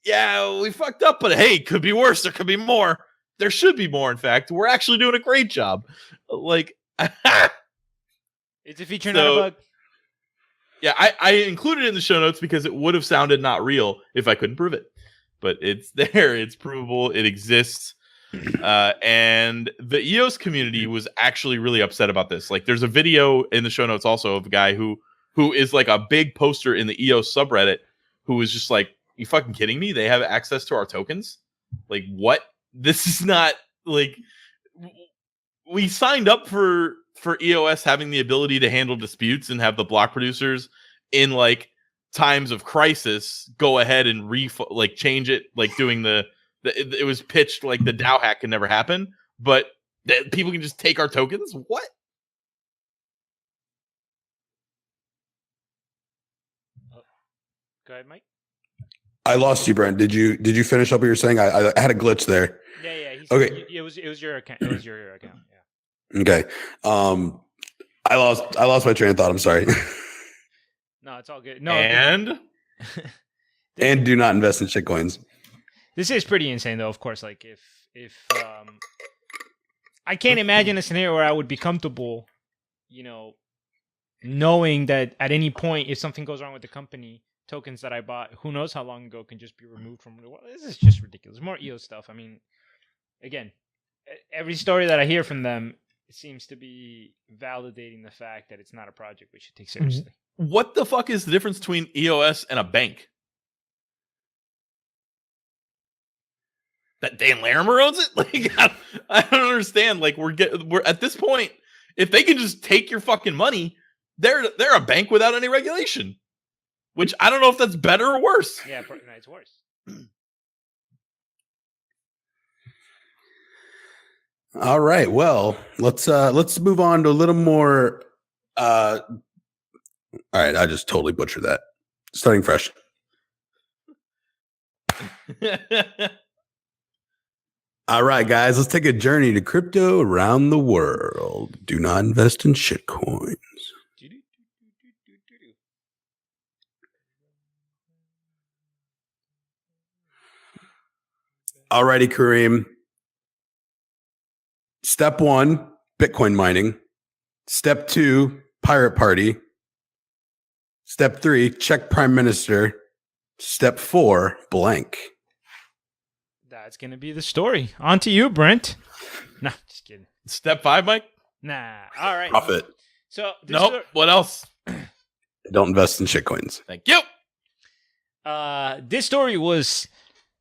yeah, we fucked up, but hey, could be worse. There could be more. There should be more. In fact, we're actually doing a great job. Like, it's a feature, not a bug. Yeah, I included it in the show notes because it would have sounded not real if I couldn't prove it. But it's there. It's provable. It exists. And the EOS community was actually really upset about this. Like, there's a video in the show notes also of a guy who is like a big poster in the EOS subreddit who was just like, you fucking kidding me? They have access to our tokens? Like, what? This is not like, we signed up for EOS having the ability to handle disputes and have the block producers in like times of crisis go ahead and change it, like doing it was pitched like the DAO hack can never happen, but people can just take our tokens. What? Go ahead, Mike. I lost you, Brent. Did you finish up what you were saying? I had a glitch there. Yeah. Okay. It was your account. It was your account. Yeah. Okay. I lost my train of thought. I'm sorry. No, it's all good. No, and do not invest in shitcoins. This is pretty insane, though. Of course, like if I can't imagine a scenario where I would be comfortable, knowing that at any point, if something goes wrong with the company, tokens that I bought, who knows how long ago, can just be removed from. Well, this is just ridiculous. More EOS stuff. I mean, again, every story that I hear from them, it seems to be validating the fact that it's not a project we should take seriously. What the fuck is the difference between EOS and a bank? That Dan Larimer owns it? Like, I don't understand. Like, we're at this point, if they can just take your fucking money, they're a bank without any regulation. Which I don't know if that's better or worse. Yeah, no, it's worse. All right. Well, let's move on to a little more. All right, I just totally butchered that. Starting fresh. All right, guys, let's take a journey to crypto around the world. Do not invest in shitcoins. Alrighty, Kareem. Step 1, Bitcoin mining. Step 2, Pirate Party. Step 3, check Prime Minister. Step 4, blank. That's going to be the story. On to you, Brent. Nah, just kidding. Step 5, Mike? Nah. All right. Profit. So nope. What else? Don't invest in shitcoins. Thank you. This story was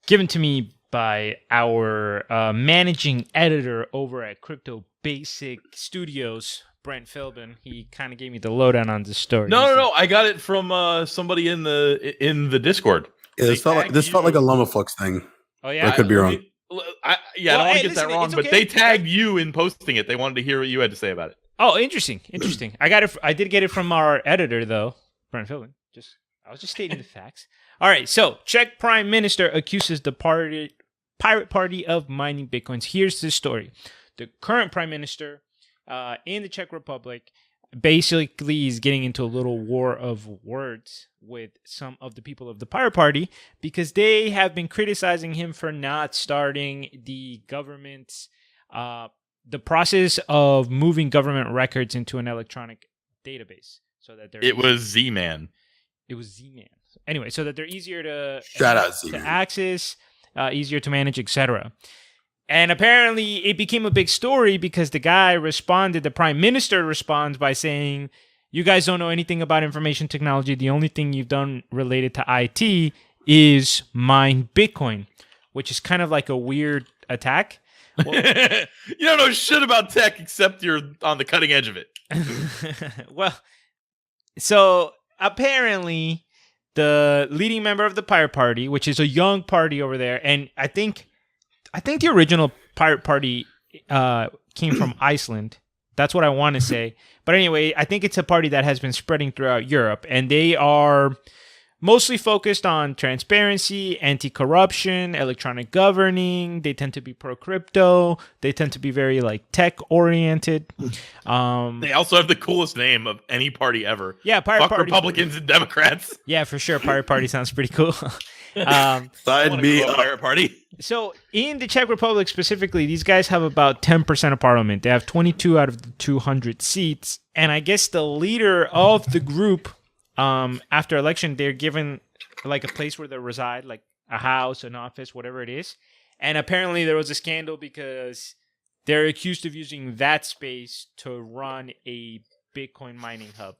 given to me by our managing editor over at Crypto Basic Studios, Brent Philbin. He kind of gave me the lowdown on this story. No. I got it from somebody in the Discord. Yeah, this felt like a Lumaflux thing. Oh yeah, I could be wrong. I don't want to get that wrong, but they tagged you in posting it. They wanted to hear what you had to say about it. Oh, interesting. I got it. I did get it from our editor though, Brent Philbin. I was just stating the facts. All right, so Czech Prime Minister accuses the Pirate Party of mining Bitcoins. Here's the story. The current Prime Minister in the Czech Republic basically is getting into a little war of words with some of the people of the Pirate Party because they have been criticizing him for not starting the government's the process of moving government records into an electronic database so that it was Z-Man. It was Z-Man. Anyway, so that they're easier to access, easier to manage, etc. And apparently it became a big story because the guy responded, the prime minister responds by saying, you guys don't know anything about information technology. The only thing you've done related to IT is mine Bitcoin. which is kind of like a weird attack. Well, you don't know shit about tech except you're on the cutting edge of it. Well, so apparently the leading member of the Pirate Party, which is a young party over there, and I think the original Pirate Party came from Iceland. That's what I want to say. But anyway, I think it's a party that has been spreading throughout Europe, and they are mostly focused on transparency, anti-corruption, electronic governing. They tend to be pro-crypto. They tend to be very like tech-oriented. They also have the coolest name of any party ever. Yeah, Pirate Fuck Party. Republicans and Democrats. Yeah, for sure. Pirate Party sounds pretty cool. Sign me up. Pirate Party. So in the Czech Republic specifically, these guys have about 10% of parliament. They have 22 out of the 200 seats. And I guess the leader of the group, after election, they're given like a place where they reside, like a house, an office, whatever it is. And apparently there was a scandal because they're accused of using that space to run a Bitcoin mining hub.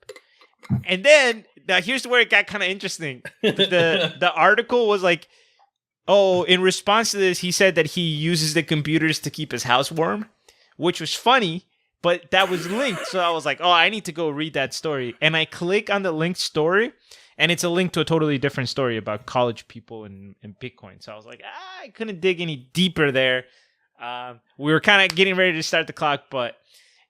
And then, now here's where it got kind of interesting. The article was like, oh, in response to this, he said that he uses the computers to keep his house warm, which was funny. But that was linked, so I was like, oh, I need to go read that story. And I click on the linked story, and it's a link to a totally different story about college people and Bitcoin. So I was like, I couldn't dig any deeper there. We were kind of getting ready to start the clock, but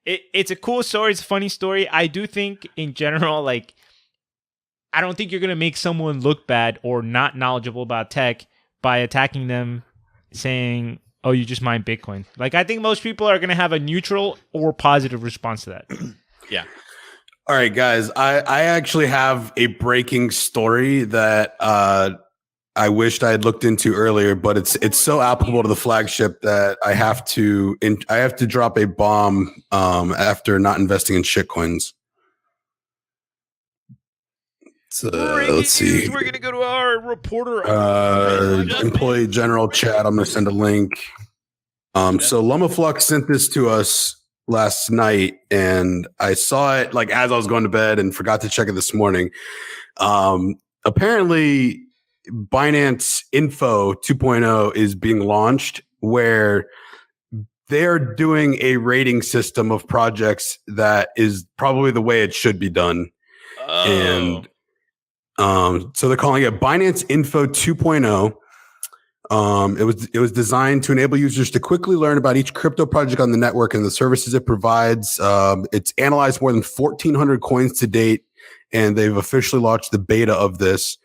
it's a cool story. It's a funny story. I do think, in general, like, I don't think you're going to make someone look bad or not knowledgeable about tech by attacking them, saying, oh, you just mine Bitcoin. Like, I think most people are going to have a neutral or positive response to that. Yeah. All right, guys. I actually have a breaking story that I wished I had looked into earlier, but it's so applicable to the flagship that I have to drop a bomb after not investing in shitcoins. So let's see. We're going to go to our reporter. Employee general chat. I'm going to send a link. So Lumaflux sent this to us last night, and I saw it like as I was going to bed and forgot to check it this morning. Apparently, Binance Info 2.0 is being launched, where they're doing a rating system of projects that is probably the way it should be done. Oh. And so they're calling it Binance Info 2.0. It was designed to enable users to quickly learn about each crypto project on the network and the services it provides. It's analyzed more than 1,400 coins to date, and they've officially launched the beta of this.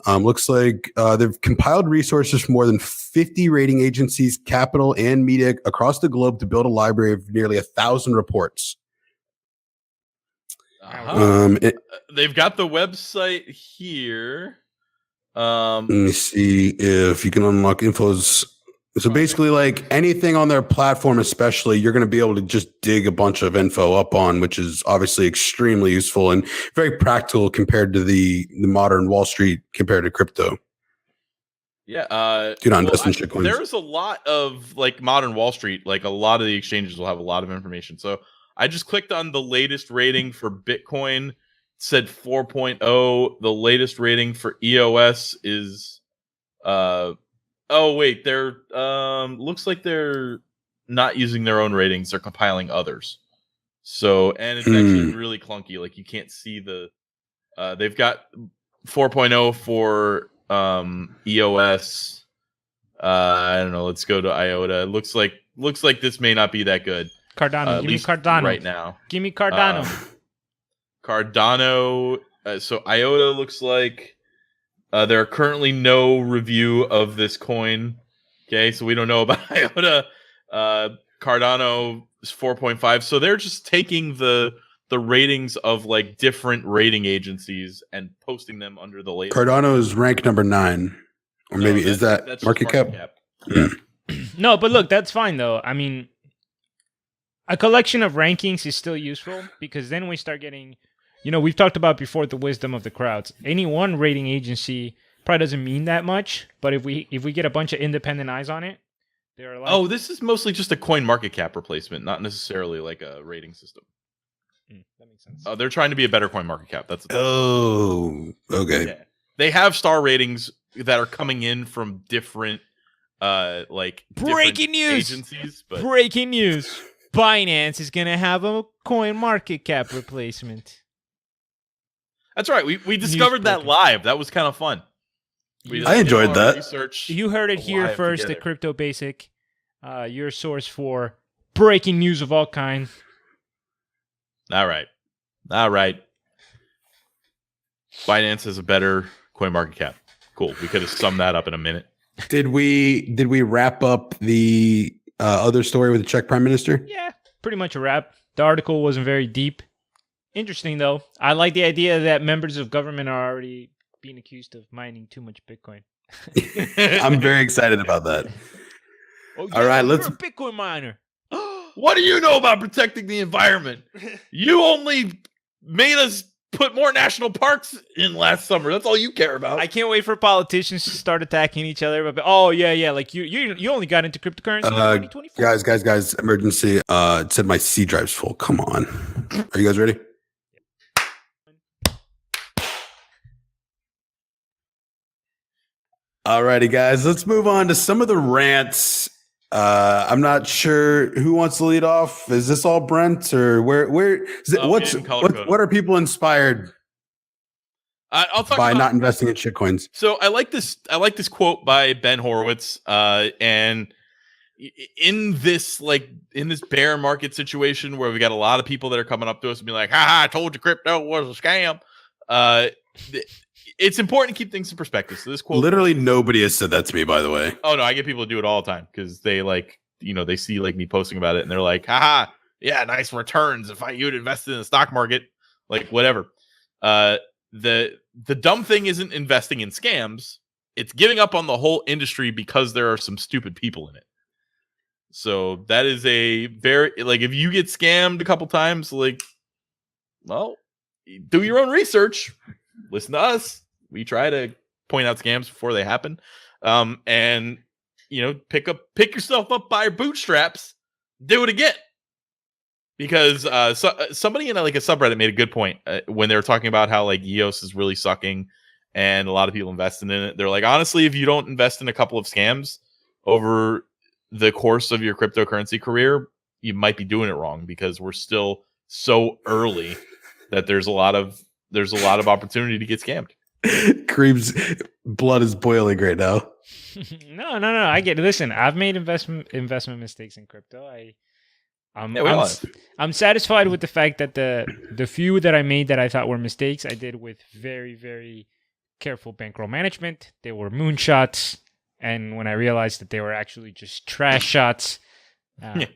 Looks like they've compiled resources from more than 50 rating agencies, capital, and media across the globe to build a library of nearly 1,000 reports. They've got the website here. Let me see if you can unlock infos. So basically, like anything on their platform, especially, you're going to be able to just dig a bunch of info up on, which is obviously extremely useful and very practical compared to the modern Wall Street compared to crypto. Yeah. Do not invest in shitcoins. There's a lot of like modern Wall Street. Like a lot of the exchanges will have a lot of information. So I just clicked on the latest rating for Bitcoin. It said 4.0. The latest rating for EOS is oh wait, they're looks like they're not using their own ratings, they're compiling others. So, and it's actually really clunky, like you can't see the they've got 4.0 for EOS. I don't know, let's go to IOTA. Looks like this may not be that good. Cardano, give me Cardano right now. Give me Cardano. Cardano. So IOTA looks like there are currently no review of this coin. Okay, so we don't know about IOTA. Cardano is 4.5. So they're just taking the ratings of like different rating agencies and posting them under the latest. Cardano is ranked number 9, or maybe is that market cap? Yeah. No, but look, that's fine though. I mean, a collection of rankings is still useful because then we start getting, we've talked about before the wisdom of the crowds. Any one rating agency probably doesn't mean that much, but if we get a bunch of independent eyes on it, they're like, oh, this is mostly just a coin market cap replacement, not necessarily like a rating system. That makes sense. They're trying to be a better coin market cap. That's okay. Yeah. They have star ratings that are coming in from different like breaking news agencies. But breaking news: Binance is gonna have a coin market cap replacement. That's right. We discovered that live. That was kind of fun. I enjoyed that. Research you heard it here first together. At Crypto Basic, your source for breaking news of all kinds. All right. Binance has a better coin market cap. Cool. We could have summed that up in a minute. Did we wrap up the other story with the Czech Prime Minister? Yeah, pretty much a wrap. The article wasn't very deep. Interesting though. I like the idea that members of government are already being accused of mining too much Bitcoin. I'm very excited about that. Oh, yeah, all right, let's. You're a Bitcoin miner. What do you know about protecting the environment? You only made us put more national parks in last summer. That's all you care about. I can't wait for politicians to start attacking each other. But oh yeah, like you only got into cryptocurrency in 2024. Guys, emergency. It said my C drive's full. Come on. Are you guys ready? Alrighty, guys, let's move on to some of the rants. I'm not sure who wants to lead off. Is this all Brent or where is it, what are people inspired I'll talk by about, not investing in shitcoins? So I like this quote by Ben Horowitz, and in this bear market situation where we got a lot of people that are coming up to us and be like, "Ha, I told you crypto was a scam." It's important to keep things in perspective. So this quote, literally nobody has said that to me, by the way. Oh no, I get people to do it all the time because they they see me posting about it and they're like, haha, yeah, nice returns if you'd invested in the stock market, like whatever. The dumb thing isn't investing in scams. It's giving up on the whole industry because there are some stupid people in it. So that is a very, if you get scammed a couple times, well, do your own research. Listen to us. We try to point out scams before they happen. And pick yourself up by your bootstraps. Do it again. Because somebody in a subreddit made a good point when they were talking about how EOS is really sucking and a lot of people investing in it. They're like, honestly, if you don't invest in a couple of scams over the course of your cryptocurrency career, you might be doing it wrong because we're still so early that there's a lot of opportunity to get scammed. Kareem's blood is boiling right now. No. I get it. Listen, I've made investment mistakes in crypto. I'm satisfied with the fact that the few that I made that I thought were mistakes, I did with very, very careful bankroll management. They were moonshots, and when I realized that they were actually just trash shots, I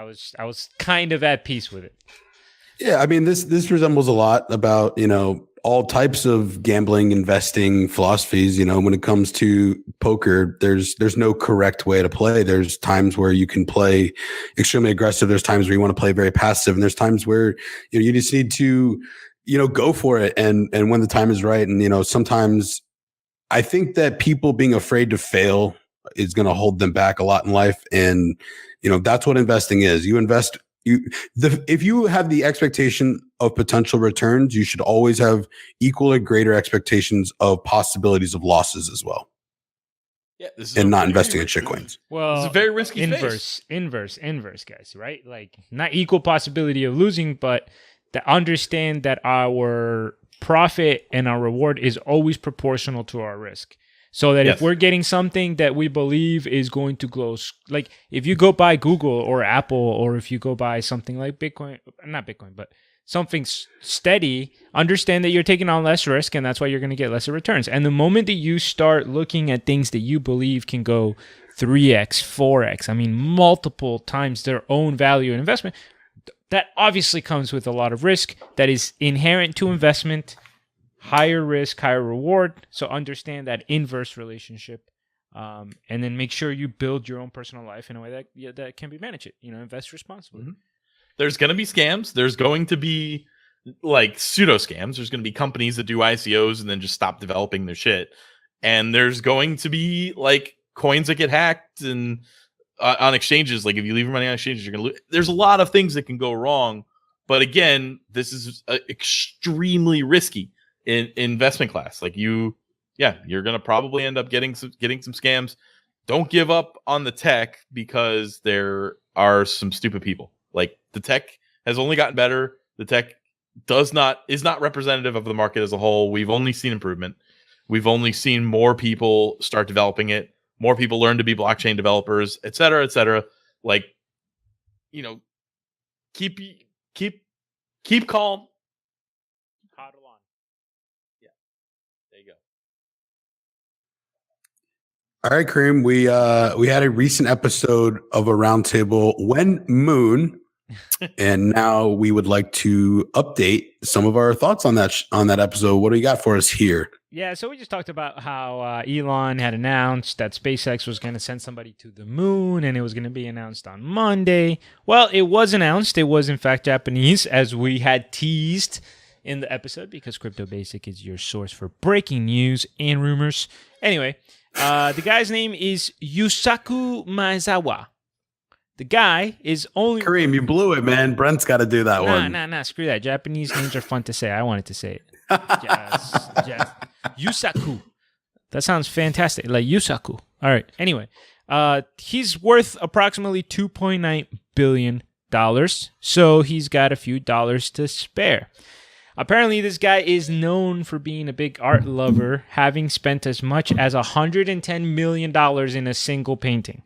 was kind of at peace with it. Yeah, I mean this resembles a lot about all types of gambling, investing philosophies. When it comes to poker, there's no correct way to play. There's times where you can play extremely aggressive. There's times where you want to play very passive, and there's times where you just need to go for it and when the time is right. And sometimes I think that people being afraid to fail is going to hold them back a lot in life, and that's what investing is. You invest. If you have the expectation of potential returns, you should always have equal or greater expectations of possibilities of losses as well. Yeah, this is and not investing in shitcoins. Well, it's a very risky inverse, guys. Right? Not equal possibility of losing, but to understand that our profit and our reward is always proportional to our risk. So that if we're getting something that we believe is going to grow, if you go buy Google or Apple, or if you go buy something like not Bitcoin, but something steady, understand that you're taking on less risk, and that's why you're going to get lesser returns. And the moment that you start looking at things that you believe can go 3x, 4x, multiple times their own value in investment, that obviously comes with a lot of risk that is inherent to investment. Higher risk, higher reward. So understand that inverse relationship, and then make sure you build your own personal life in a way that can be managed. Invest responsibly. Mm-hmm. There's going to be scams. There's going to be pseudo scams. There's going to be companies that do ICOs and then just stop developing their shit. And there's going to be coins that get hacked and on exchanges. If you leave your money on exchanges, you're going to lose. There's a lot of things that can go wrong. But again, this is extremely risky. In investment class, you're going to probably end up getting some scams. don't give up on the tech because there are some stupid people. Like, the tech has only gotten better. The tech is not representative of the market as a whole. We've only seen improvement. We've only seen more people start developing it. More people learn to be blockchain developers, et cetera, et cetera. Like, keep calm. Huddle on. Yeah, there you go. All right, Kareem. We had a recent episode of a roundtable when Moon, and now we would like to update some of our thoughts on that episode. What do you got for us here? Yeah, so we just talked about how Elon had announced that SpaceX was going to send somebody to the moon, and it was going to be announced on Monday. Well, it was announced. It was, in fact, Japanese, as we had teased in the episode, because Crypto Basic is your source for breaking news and rumors. Anyway, the guy's name is Yusaku Maezawa. The guy is only... Kareem, you blew it, man. Brent's got to do that one. Nah, screw that. Japanese names are fun to say. I wanted to say it. Yusaku. That sounds fantastic. Like Yusaku. All right. Anyway, he's worth approximately $2.9 billion. So he's got a few dollars to spare. Apparently, this guy is known for being a big art lover, having spent as much as $110 million in a single painting.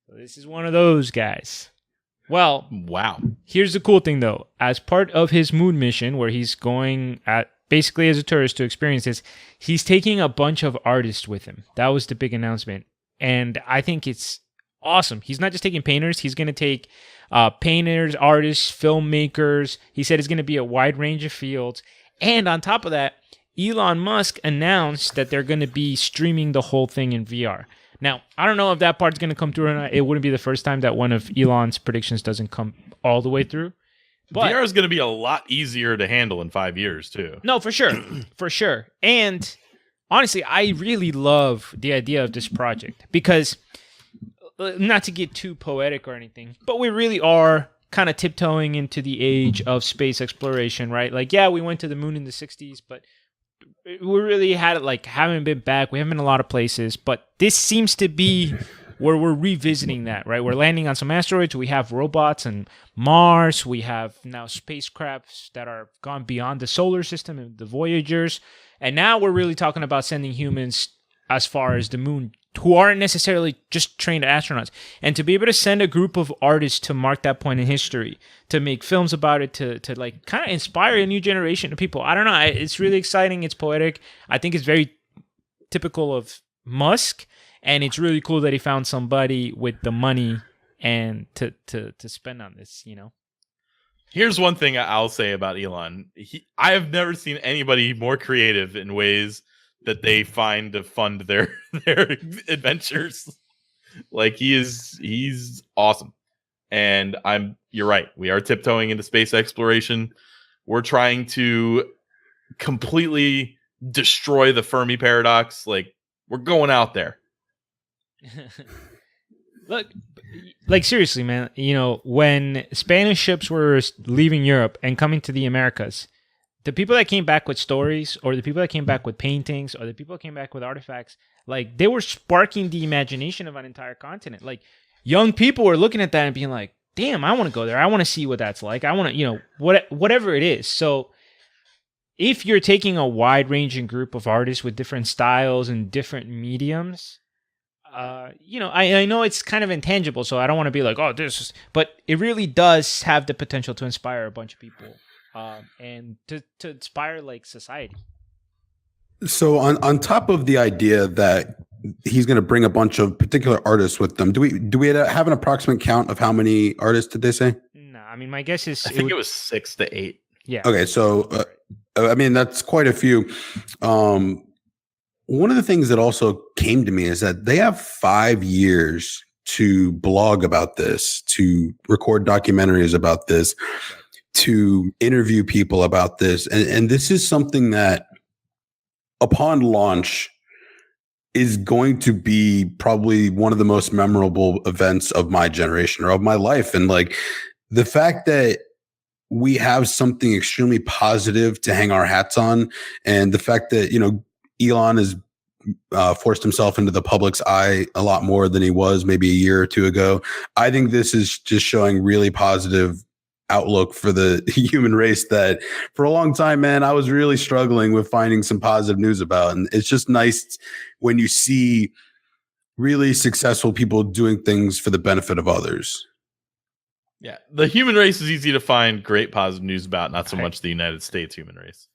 So this is one of those guys. Well, wow. Here's the cool thing, though. As part of his moon mission, where he's going basically as a tourist to experience this, he's taking a bunch of artists with him. That was the big announcement. And I think it's awesome. He's not just taking painters. He's going to take painters, artists, filmmakers. He said it's going to be a wide range of fields. And on top of that, Elon Musk announced that they're going to be streaming the whole thing in VR. Now, I don't know if that part's going to come through or not. It wouldn't be the first time that one of Elon's predictions doesn't come all the way through. But VR is going to be a lot easier to handle in 5 years, too. No, for sure. For sure. And honestly, I really love the idea of this project because, not to get too poetic or anything, but we really are kind of tiptoeing into the age of space exploration, right? Like, yeah, we went to the moon in the 60s, but we really haven't been back. We haven't been in a lot of places, but this seems to be where we're revisiting that, right? We're landing on some asteroids. We have robots on Mars. We have now spacecrafts that are gone beyond the solar system and the Voyagers. And now we're really talking about sending humans as far as the moon, who aren't necessarily just trained astronauts. And to be able to send a group of artists to mark that point in history, to make films about it, to kind of inspire a new generation of people. I don't know. It's really exciting. It's poetic. I think it's very typical of Musk. And it's really cool that he found somebody with the money and to spend on this, Here's one thing I'll say about Elon. I have never seen anybody more creative in ways that they find to fund their adventures. Like, he's awesome. And you're right. We are tiptoeing into space exploration. We're trying to completely destroy the Fermi paradox. Like, we're going out there. Look, like, seriously, man, when Spanish ships were leaving Europe and coming to the Americas, the people that came back with stories, or the people that came back with paintings, or the people that came back with artifacts, like, they were sparking the imagination of an entire continent. Like, young people were looking at that and being like, damn, I want to go there. I want to see what that's like. I want to, whatever it is. So if you're taking a wide-ranging group of artists with different styles and different mediums, I know it's kind of intangible, so I don't want to be like, oh, but it really does have the potential to inspire a bunch of people, and to inspire, like, society. So on top of the idea that he's going to bring a bunch of particular artists with them, do we have an approximate count of how many artists did they say? No, I mean, my guess is I think it was 6 to 8. Yeah. Okay, so I mean, that's quite a few. One of the things that also came to me is that they have 5 years to blog about this, to record documentaries about this, to interview people about this. And this is something that upon launch is going to be probably one of the most memorable events of my generation or of my life. And like, the fact that we have something extremely positive to hang our hats on, and the fact that, Elon is forced himself into the public's eye a lot more than he was maybe a year or two ago. I think this is just showing really positive outlook for the human race that for a long time, man, I was really struggling with finding some positive news about. And it's just nice when you see really successful people doing things for the benefit of others. Yeah, the human race is easy to find great positive news about, not so much the United States human race.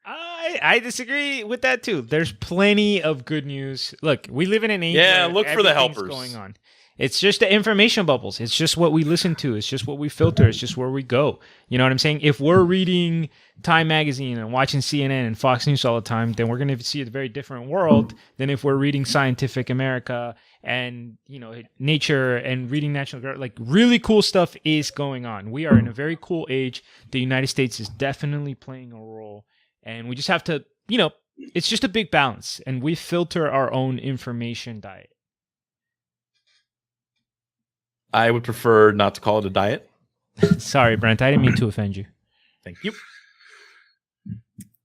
I disagree with that too. There's plenty of good news. Look, we live in an age where look for the helpers going on. It's just the information bubbles. It's just what we listen to. It's just what we filter. It's just where we go. You know what I'm saying? If we're reading Time Magazine and watching CNN and Fox News all the time, then we're going to see a very different world than if we're reading Scientific America and, Nature and reading National Geographic. Like, really cool stuff is going on. We are in a very cool age. The United States is definitely playing a role. And we just have to, it's just a big balance. And we filter our own information diet. I would prefer not to call it a diet. Sorry, Brent. I didn't mean to offend you. Thank you.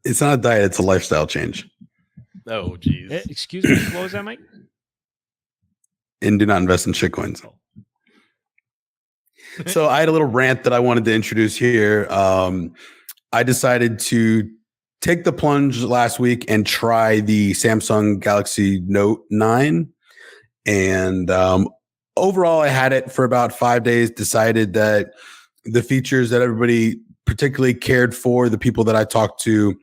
It's not a diet. It's a lifestyle change. Oh, geez. Excuse me. What was that, Mike? And do not invest in shitcoins. So I had a little rant that I wanted to introduce here. I decided to take the plunge last week and try the Samsung Galaxy Note 9. And overall, I had it for about 5 days, decided that the features that everybody particularly cared for, the people that I talked to,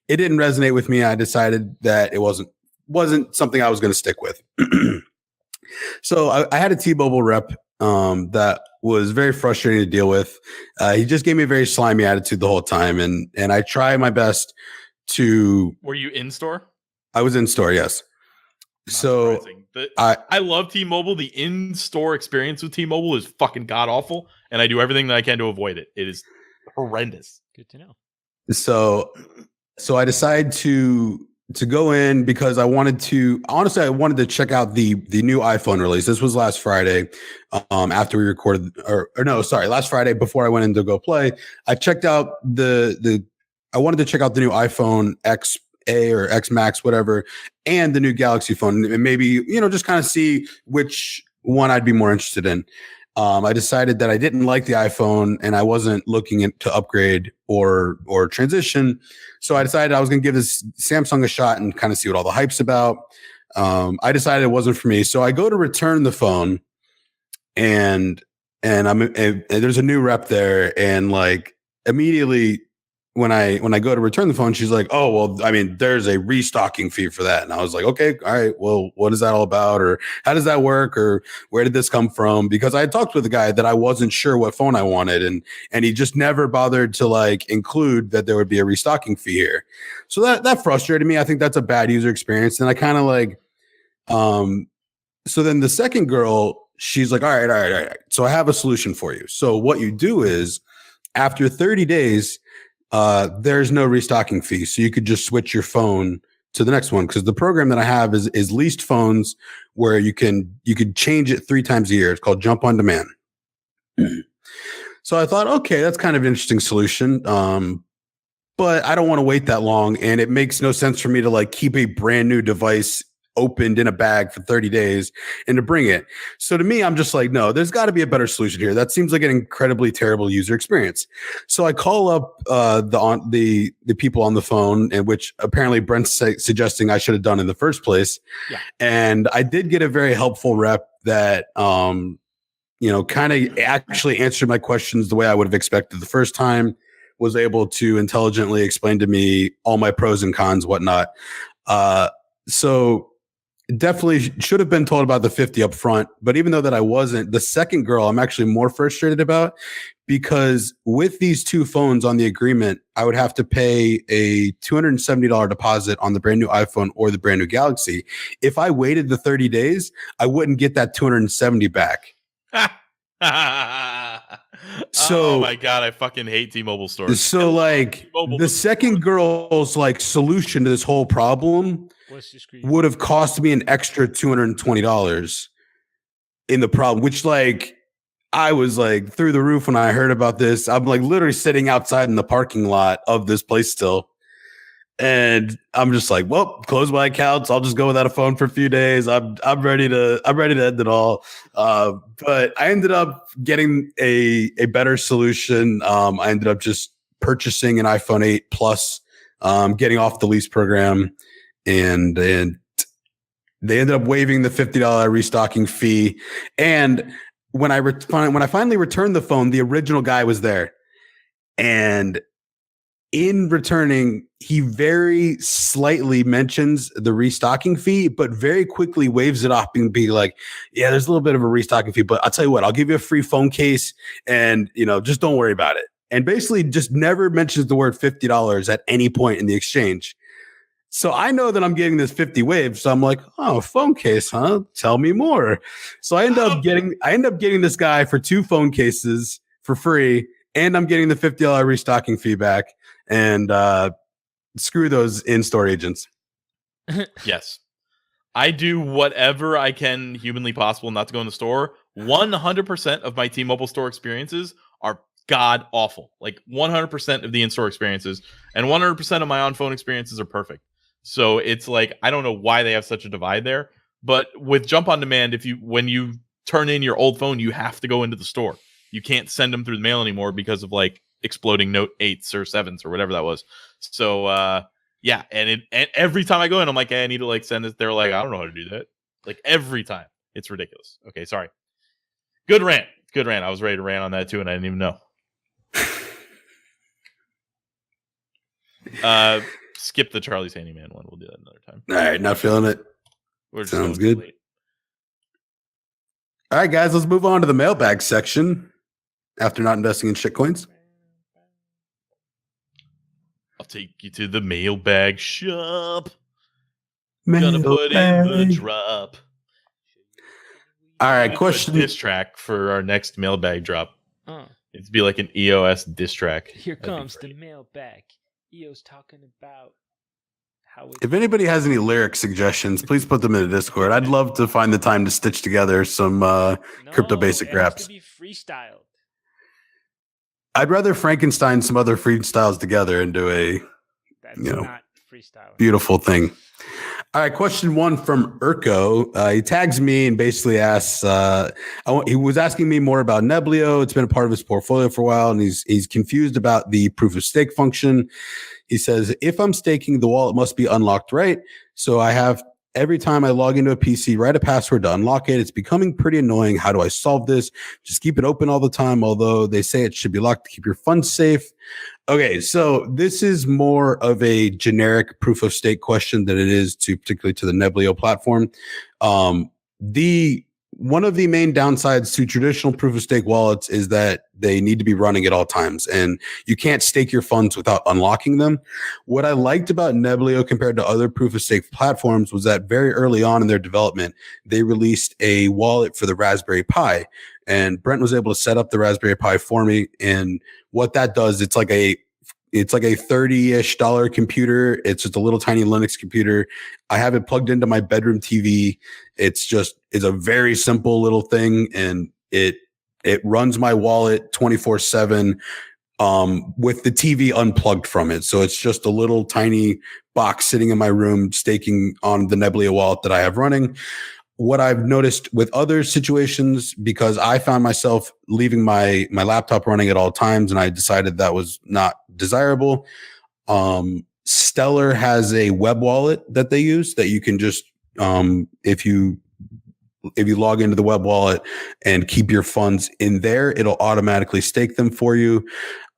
it didn't resonate with me. I decided that it wasn't something I was going to stick with. So I had a T-Mobile rep that was very frustrating to deal with. He just gave me a very slimy attitude the whole time, and I try my best to. Were you in store? I was in store, yes. Not so surprising. I love T-Mobile. The in-store experience with T-Mobile is fucking god awful, and I do everything that I can to avoid it. It is horrendous. Good to know. So I decided to go in because I wanted to check out the new iPhone release. This was last Friday, after we recorded, last Friday before I went in to go play. I checked out I wanted to check out the new iPhone XA or X Max, whatever, and the new Galaxy phone, and maybe just kind of see which one I'd be more interested in. I decided that I didn't like the iPhone and I wasn't looking to upgrade or transition. So I decided I was going to give this Samsung a shot and kind of see what all the hype's about. I decided it wasn't for me. So I go to return the phone and there's a new rep there. And like immediately when I go to return the phone, she's like, "Oh, well, I mean, there's a restocking fee for that." And I was like, "Okay, all right. Well, what is that all about? Or how does that work? Or where did this come from?" Because I had talked with a guy that I wasn't sure what phone I wanted, and he just never bothered to like include that there would be a restocking fee here. So that frustrated me. I think that's a bad user experience. And I kind of like, so then the second girl, she's like, all right. So I have a solution for you. So what you do is after 30 days, there's no restocking fee. So you could just switch your phone to the next one. Cause the program that I have is leased phones where you could change it 3 times a year. It's called Jump on Demand. So I thought, okay, that's kind of an interesting solution. But I don't want to wait that long. And it makes no sense for me to like keep a brand new device opened in a bag for 30 days and to bring it. So to me, I'm just like, no, there's got to be a better solution here. That seems like an incredibly terrible user experience. So I call up the people on the phone, and which apparently Brent's suggesting I should have done in the first place. Yeah. And I did get a very helpful rep that kind of actually answered my questions the way I would have expected the first time, was able to intelligently explain to me all my pros and cons, whatnot. So definitely should have been told about the 50 up front. But even though that I wasn't, the second girl I'm actually more frustrated about, because with these 2 phones on the agreement, I would have to pay a $270 deposit on the brand new iPhone or the brand new Galaxy. If I waited the 30 days, I wouldn't get that $270 back. So, oh my God, I fucking hate T-Mobile stores. So like the second girl's like solution to this whole problem would have cost me an extra $220 in the problem, which like I was like through the roof when I heard about this. I'm like literally sitting outside in the parking lot of this place still. And I'm just like, well, close my accounts. I'll just go without a phone for a few days. I'm ready to end it all. But I ended up getting a better solution. I ended up just purchasing an iPhone 8 Plus, getting off the lease program, and they ended up waiving the $50 restocking fee. And when I finally returned the phone, the original guy was there, and in returning, he very slightly mentions the restocking fee, but very quickly waves it off and be like, yeah, there's a little bit of a restocking fee, but I'll tell you what, I'll give you a free phone case and, just don't worry about it. And basically just never mentions the word $50 at any point in the exchange. So I know that I'm getting this 50 waived. So I'm like, oh, phone case, huh? Tell me more. So I end up getting this guy for 2 phone cases for free, and I'm getting the $50 restocking fee back. And screw those in-store agents. Yes. I do whatever I can humanly possible not to go in the store. 100% of my T-Mobile store experiences are god awful. Like 100% of the in-store experiences and 100% of my on-phone experiences are perfect. So it's like, I don't know why they have such a divide there. But with Jump on Demand, when you turn in your old phone, you have to go into the store. You can't send them through the mail anymore because of like exploding Note 8s or 7s or whatever that was. So yeah, and every time I go in, I'm like, hey, I need to like send this. They're like, I don't know how to do that. Like every time. It's ridiculous. Okay, sorry. Good rant. I was ready to rant on that too, and I didn't even know. Skip the Charlie's Handyman one. We'll do that another time. All right, not feeling it. Sounds good. Late. All right, guys, let's move on to the mailbag section. After not investing in shitcoins, I'll take you to the mailbag shop. Gonna put in the drop. All right, question. Diss track for our next mailbag drop. It'd be like an EOS diss track. Here comes the mailbag. EOS talking about how. If anybody has any lyric suggestions, please put them in the Discord. I'd love to find the time to stitch together some Crypto Basic raps. To be freestyled. I'd rather Frankenstein some other freestyles together and do a not freestyle. Beautiful thing. All right, question 1 from Urko. He tags me and basically asks, he was asking me more about Neblio. It's been a part of his portfolio for a while, and he's confused about the proof of stake function. He says, if I'm staking, the wallet must be unlocked, right? So I have every time I log into a PC, write a password to unlock it. It's becoming pretty annoying. How do I solve this? Just keep it open all the time, although they say it should be locked to keep your funds safe. Okay, so this is more of a generic proof of stake question than it is particularly to the Neblio platform. One of the main downsides to traditional proof of stake wallets is that they need to be running at all times, and you can't stake your funds without unlocking them. What I liked about Neblio compared to other proof of stake platforms was that very early on in their development, they released a wallet for the Raspberry Pi, and Brent was able to set up the Raspberry Pi for me. And what that does, it's like a $30-ish computer. It's just a little tiny Linux computer. I have it plugged into my bedroom TV. It's a very simple little thing, and it runs my wallet 24/7 with the TV unplugged from it. So it's just a little tiny box sitting in my room staking on the Neblio wallet that I have running. What I've noticed with other situations, because I found myself leaving my laptop running at all times, and I decided that was not desirable. Stellar has a web wallet that they use that you can just, if you log into the web wallet and keep your funds in there, it'll automatically stake them for you.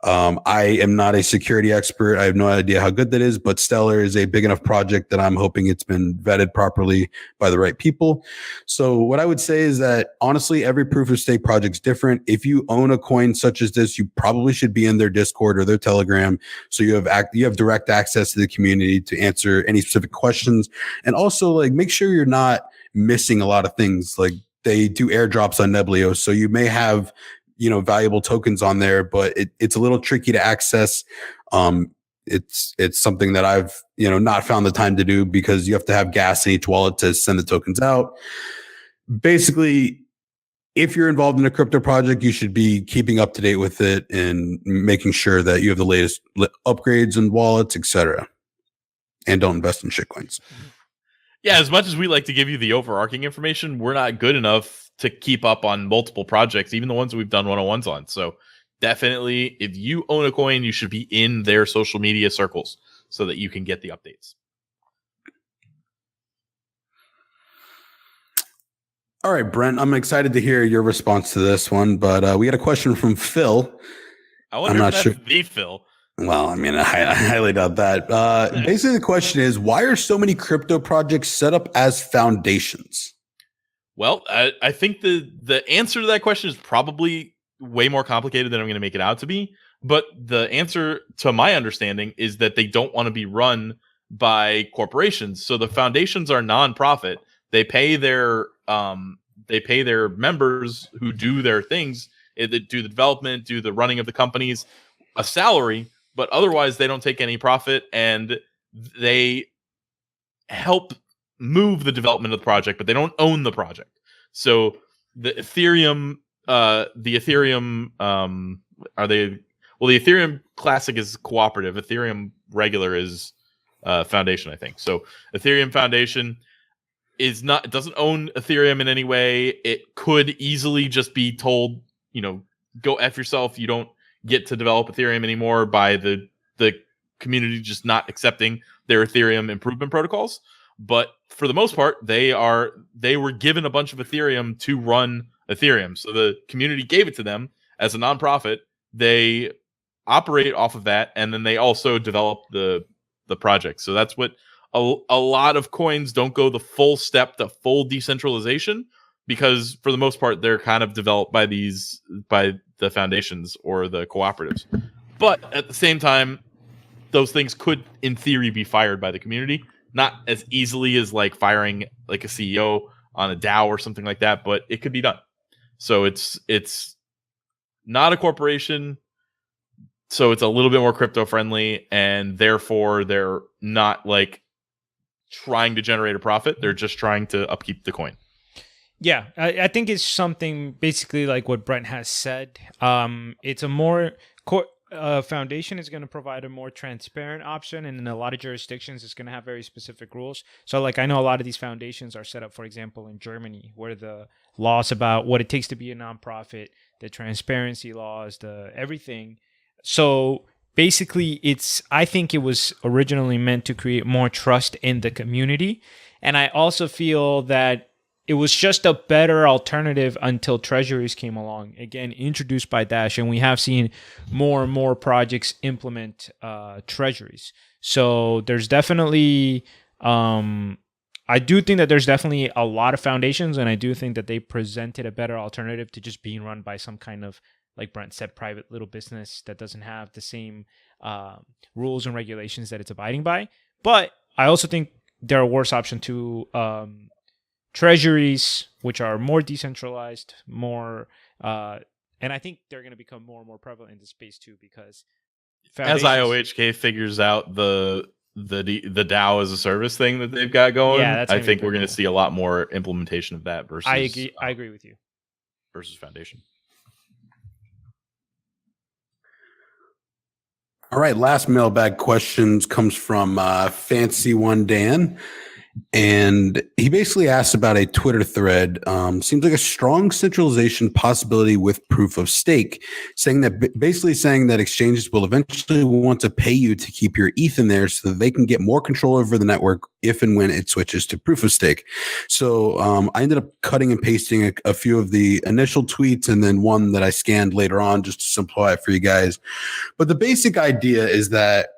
I am not a security expert. I have no idea how good that is, but Stellar is a big enough project that I'm hoping it's been vetted properly by the right people. So what I would say is that honestly, every proof of stake project is different. If you own a coin such as this, you probably should be in their Discord or their Telegram. So you have direct access to the community to answer any specific questions. And also like make sure you're not missing a lot of things. Like they do airdrops on Neblio. So you may have valuable tokens on there, but it's a little tricky to access. It's something that I've, not found the time to do because you have to have gas in each wallet to send the tokens out. Basically, if you're involved in a crypto project, you should be keeping up to date with it and making sure that you have the latest upgrades and wallets, etc. and don't invest in shitcoins. Yeah, as much as we like to give you the overarching information, we're not good enough to keep up on multiple projects, even the ones that we've done one-on-ones on. So definitely, if you own a coin, you should be in their social media circles so that you can get the updates. All right, Brent, I'm excited to hear your response to this one, but we got a question from Phil. I wonder if that's the Phil. Well, I mean, I highly doubt that. Basically, the question is, why are so many crypto projects set up as foundations? Well, I think the answer to that question is probably way more complicated than I'm going to make it out to be. But the answer, to my understanding, is that they don't want to be run by corporations. So the foundations are nonprofit. They pay their members who do their things, do the development, do the running of the companies, a salary. But otherwise, they don't take any profit, and they help move the development of the project, but they don't own the project. So the Ethereum, the Ethereum Classic is cooperative. Ethereum regular is Foundation, I think. So Ethereum Foundation it doesn't own Ethereum in any way. It could easily just be told, go F yourself. You don't get to develop Ethereum anymore by the community just not accepting their Ethereum improvement protocols. But for the most part, they were given a bunch of Ethereum to run Ethereum. So the community gave it to them as a nonprofit. They operate off of that, and then they also develop the project. So that's what a lot of coins don't go the full step to full decentralization, because for the most part, they're kind of developed by the foundations or the cooperatives. But at the same time, those things could, in theory, be fired by the community. Not as easily as like firing like a CEO on a DAO or something like that, but it could be done. So it's not a corporation, so it's a little bit more crypto friendly, and therefore they're not like trying to generate a profit. They're just trying to upkeep the coin. Yeah, I think it's something basically like what Brent has said. It's a more foundation is going to provide a more transparent option, and in a lot of jurisdictions, it's going to have very specific rules. So, like, I know a lot of these foundations are set up, for example, in Germany, where the laws about what it takes to be a nonprofit, the transparency laws, the everything. So basically, I think it was originally meant to create more trust in the community, and I also feel that it was just a better alternative until treasuries came along, again, introduced by Dash. And we have seen more and more projects implement treasuries. So there's definitely, I do think that there's definitely a lot of foundations. And I do think that they presented a better alternative to just being run by some kind of, like Brent said, private little business that doesn't have the same rules and regulations that it's abiding by. But I also think there are worse options to treasuries, which are more decentralized, more, and I think they're going to become more and more prevalent in this space too, because as IOHK figures out the DAO as a service thing that they've got going, I think we're going to see a lot more implementation of that versus. I agree with you. Versus Foundation. All right, last mailbag questions comes from Fancy One Dan. And he basically asked about a Twitter thread. Seems like a strong centralization possibility with proof of stake, saying that exchanges will eventually want to pay you to keep your ETH in there so that they can get more control over the network if and when it switches to proof of stake. So I ended up cutting and pasting a few of the initial tweets and then one that I scanned later on just to simplify it for you guys. But the basic idea is that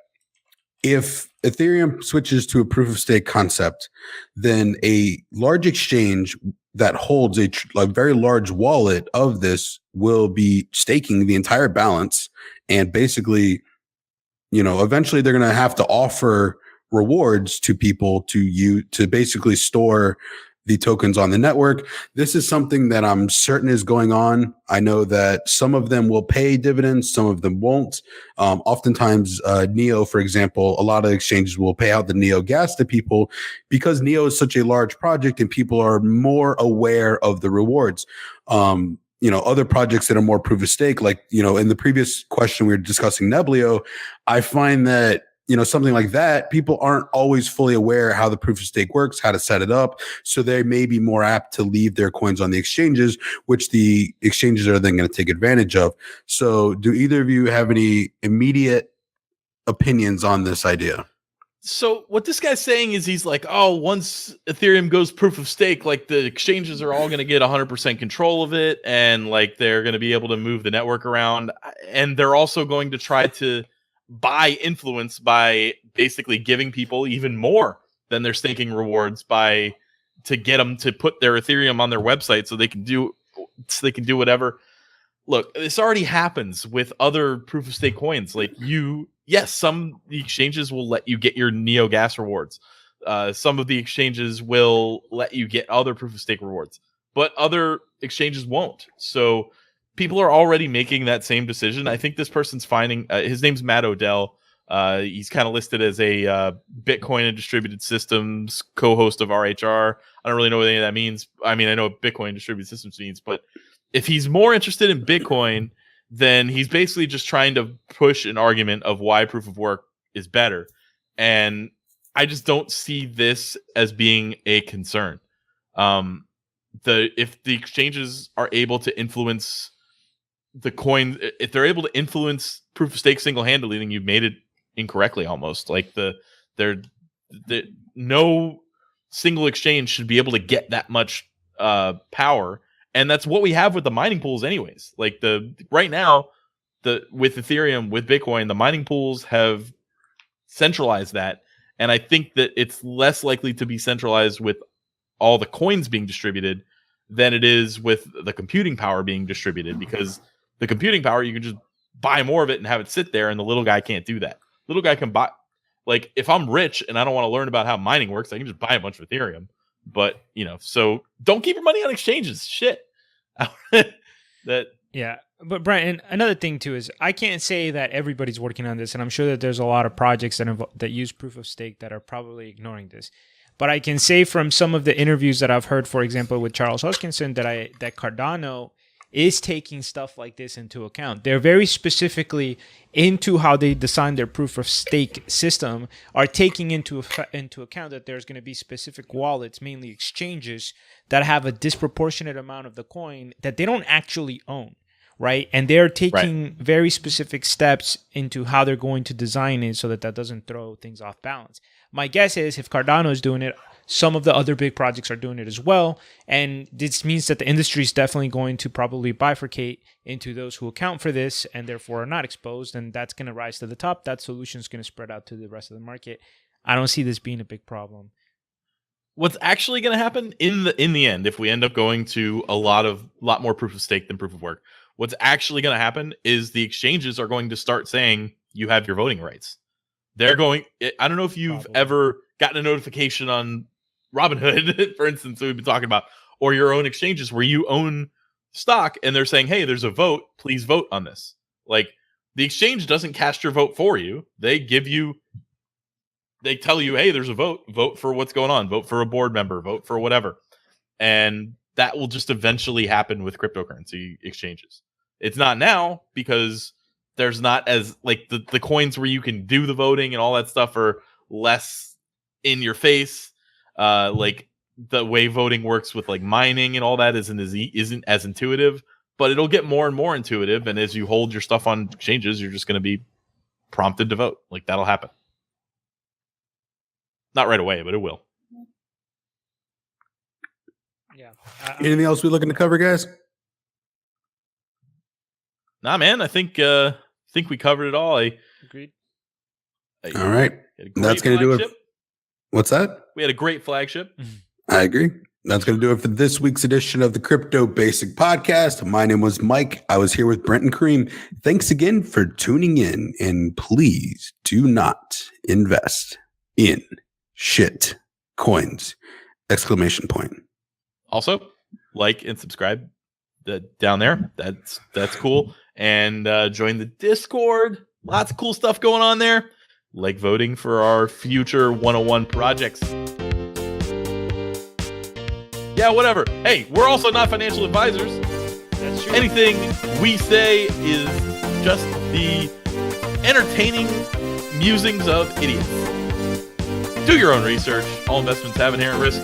if Ethereum switches to a proof of stake concept, then a large exchange that holds a very large wallet of this will be staking the entire balance. And basically, eventually they're going to have to offer rewards to people to basically store the tokens on the network. This is something that I'm certain is going on. I know that some of them will pay dividends, some of them won't. Oftentimes, Neo, for example, a lot of exchanges will pay out the Neo gas to people because Neo is such a large project and people are more aware of the rewards. Other projects that are more proof of stake, like, in the previous question we were discussing Neblio, I find that something like that, people aren't always fully aware how the proof of stake works, how to set it up. So they may be more apt to leave their coins on the exchanges, which the exchanges are then going to take advantage of. So do either of you have any immediate opinions on this idea? So what this guy's saying is he's like, oh, once Ethereum goes proof of stake, like the exchanges are all going to get 100% control of it. And like, they're going to be able to move the network around. And they're also going to try to buy influence by basically giving people even more than their staking rewards to get them to put their Ethereum on their website so they can do whatever. Look, this already happens with other proof of stake coins. Like yes, some exchanges will let you get your Neo gas rewards. Some of the exchanges will let you get other proof of stake rewards, but other exchanges won't. So people are already making that same decision. I think this person's finding, his name's Matt Odell. He's kind of listed as a Bitcoin and distributed systems co-host of RHR. I don't really know what any of that means. I mean, I know what Bitcoin and distributed systems means, but if he's more interested in Bitcoin, then he's basically just trying to push an argument of why proof of work is better. And I just don't see this as being a concern. If the exchanges are able to influence the coin, if they're able to influence proof of stake single-handedly, then you've made it incorrectly almost. Like no single exchange should be able to get that much power. And that's what we have with the mining pools anyways. Like right now, with Ethereum, with Bitcoin, the mining pools have centralized that. And I think that it's less likely to be centralized with all the coins being distributed than it is with the computing power being distributed, because the computing power, you can just buy more of it and have it sit there, and the little guy can't do that. Little guy can buy, like, if I'm rich and I don't want to learn about how mining works, I can just buy a bunch of Ethereum. But, so don't keep your money on exchanges. Shit. Yeah. But Brian, another thing too is I can't say that everybody's working on this, and I'm sure that there's a lot of projects that use proof of stake that are probably ignoring this. But I can say from some of the interviews that I've heard, for example, with Charles Hoskinson, that Cardano is taking stuff like this into account. They're very specifically into how they design their proof of stake system, are taking into account that there's going to be specific wallets, mainly exchanges, that have a disproportionate amount of the coin that they don't actually own, right? And they're taking very specific steps into how they're going to design it so that doesn't throw things off balance. My guess is if Cardano is doing it, some of the other big projects are doing it as well. And this means that the industry is definitely going to probably bifurcate into those who account for this and therefore are not exposed. And that's going to rise to the top. That solution is going to spread out to the rest of the market. I don't see this being a big problem. What's actually going to happen in the end, if we end up going to a lot more proof of stake than proof of work, what's actually going to happen is the exchanges are going to start saying you have your voting rights. They're going, I don't know if you've ever gotten a notification on Robinhood, for instance, that we've been talking about, or your own exchanges where you own stock and they're saying, hey, there's a vote, please vote on this. Like, the exchange doesn't cast your vote for you. They tell you, hey, there's a vote for what's going on, vote for a board member, vote for whatever. And that will just eventually happen with cryptocurrency exchanges. It's not now because there's not as, like, the coins where you can do the voting and all that stuff are less in your face. Like, the way voting works with like mining and all that isn't as intuitive, but it'll get more and more intuitive. And as you hold your stuff on exchanges, you're just going to be prompted to vote. Like, that'll happen. Not right away, but it will. Yeah. Anything else we looking to cover, guys? Nah, man. I think we covered it all. Agreed. All right. That's going to do it. What's that? We had a great flagship. I agree. That's going to do it for this week's edition of the Crypto Basic Podcast. My name was Mike. I was here with Brent and Kareem. Thanks again for tuning in. And please do not invest in shit coins! ! Also, like and subscribe down there. That's cool. And join the Discord. Lots of cool stuff going on there. Like voting for our future 101 projects. Yeah, whatever. Hey, we're also not financial advisors. That's true. Anything we say is just the entertaining musings of idiots. Do your own research. All investments have inherent risk.